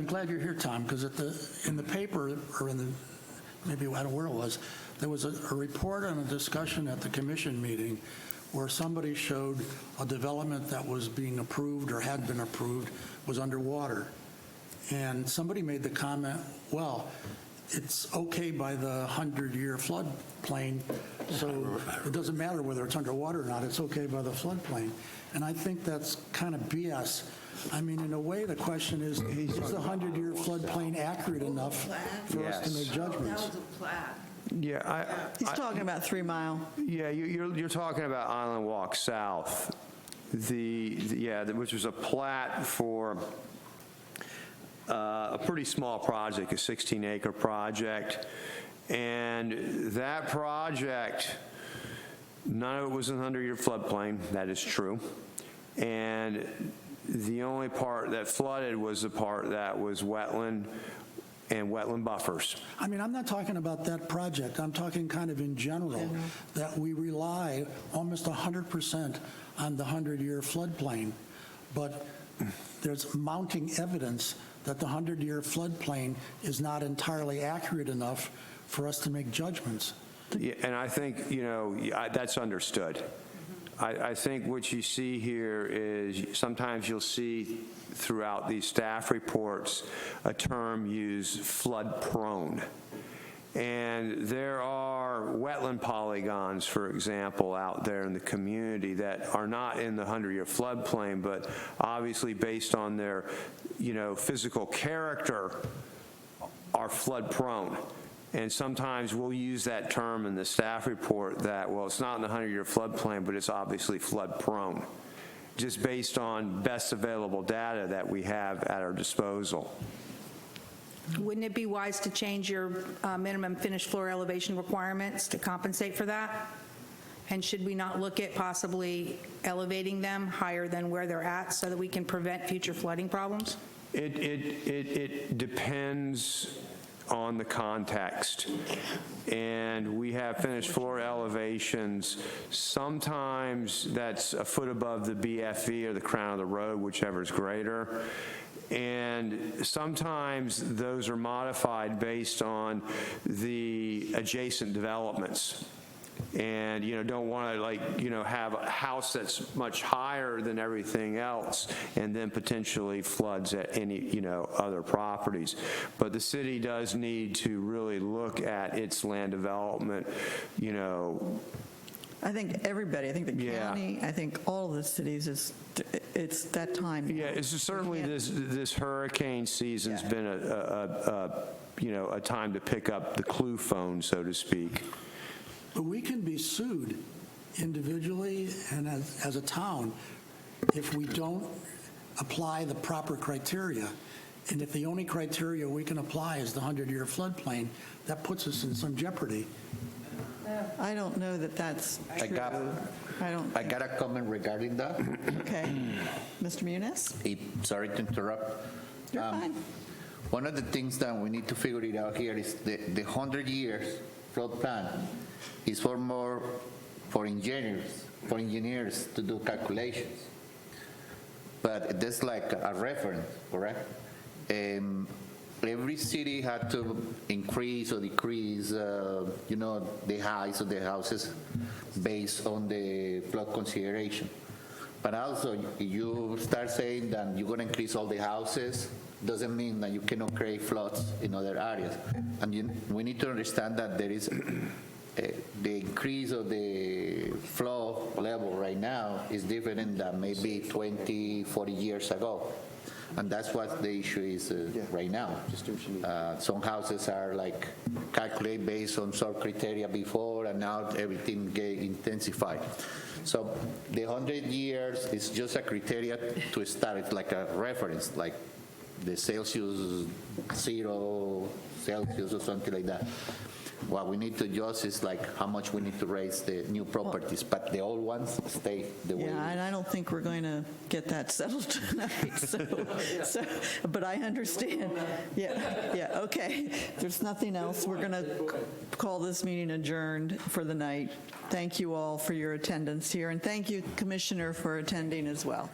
glad you're here, Tom, because in the paper, or in the, maybe I don't know where it was, there was a report and a discussion at the commission meeting where somebody showed a development that was being approved or had been approved was underwater. And somebody made the comment, well, it's okay by the 100-year floodplain, so it doesn't matter whether it's underwater or not, it's okay by the floodplain. And I think that's kind of BS. I mean, in a way, the question is the 100-year floodplain accurate enough for us to make judgments? that was a plat. Yeah, He's talking about 3 Mile. Yeah, you're talking about Island Walk South, which was a plat for a pretty small project, a 16-acre project, and that project, none of it was in 100-year floodplain. That is true. And the only part that flooded was the part that was wetland and wetland buffers. I mean, I'm not talking about that project. I'm talking kind of in general, that we rely almost 100% on the 100-year floodplain. But there's mounting evidence that the 100-year floodplain is not entirely accurate enough for us to make judgments. Yeah, and I think, that's understood. I think what you see here is sometimes you'll see throughout these staff reports a term used, flood prone. And there are wetland polygons, for example, out there in the community that are not in the 100-year floodplain, but obviously based on their, physical character are flood prone. And sometimes we'll use that term in the staff report that, well, it's not in the 100-year floodplain, but it's obviously flood prone, just based on best available data that we have at our disposal. Wouldn't it be wise to change your minimum finished floor elevation requirements to compensate for that? And should we not look at possibly elevating them higher than where they're at so that we can prevent future flooding problems? It depends on the context. And we have finished floor elevations. Sometimes that's a foot above the BFE or the crown of the road, whichever is greater. And sometimes those are modified based on the adjacent developments. And, don't want to have a house that's much higher than everything else and then potentially floods at any, other properties. But the city does need to really look at its land development, I think everybody, I think the county, I think all the cities, it's that time. Yeah, it's certainly this hurricane season's been a time to pick up the clue phone, so to speak. But we can be sued individually and as a town if we don't apply the proper criteria. And if the only criteria we can apply is the 100-year floodplain, that puts us in some jeopardy. I don't know that that's true. I got a comment regarding that. Okay. Mr. Muniz? Sorry to interrupt. You're fine. One of the things that we need to figure it out here is the 100 years flood plan is for engineers to do calculations. But there's like a reference, correct? Every city had to increase or decrease, the heights of the houses based on the flood consideration. But also, you start saying that you're going to increase all the houses, doesn't mean that you cannot create floods in other areas. And we need to understand that there is the increase of the flow level right now is different than maybe 20, 40 years ago. And that's what the issue is right now. Some houses are calculated based on some criteria before, and now everything get intensified. So the 100 years is just a criteria to start. It's like a reference, like the Celsius, 0 Celsius or something like that. What we need to adjust is how much we need to raise the new properties, but the old ones stay the way. Yeah, and I don't think we're going to get that settled tonight. But I understand. Yeah, okay. There's nothing else. We're going to call this meeting adjourned for the night. Thank you all for your attendance here, and thank you, Commissioner, for attending as well.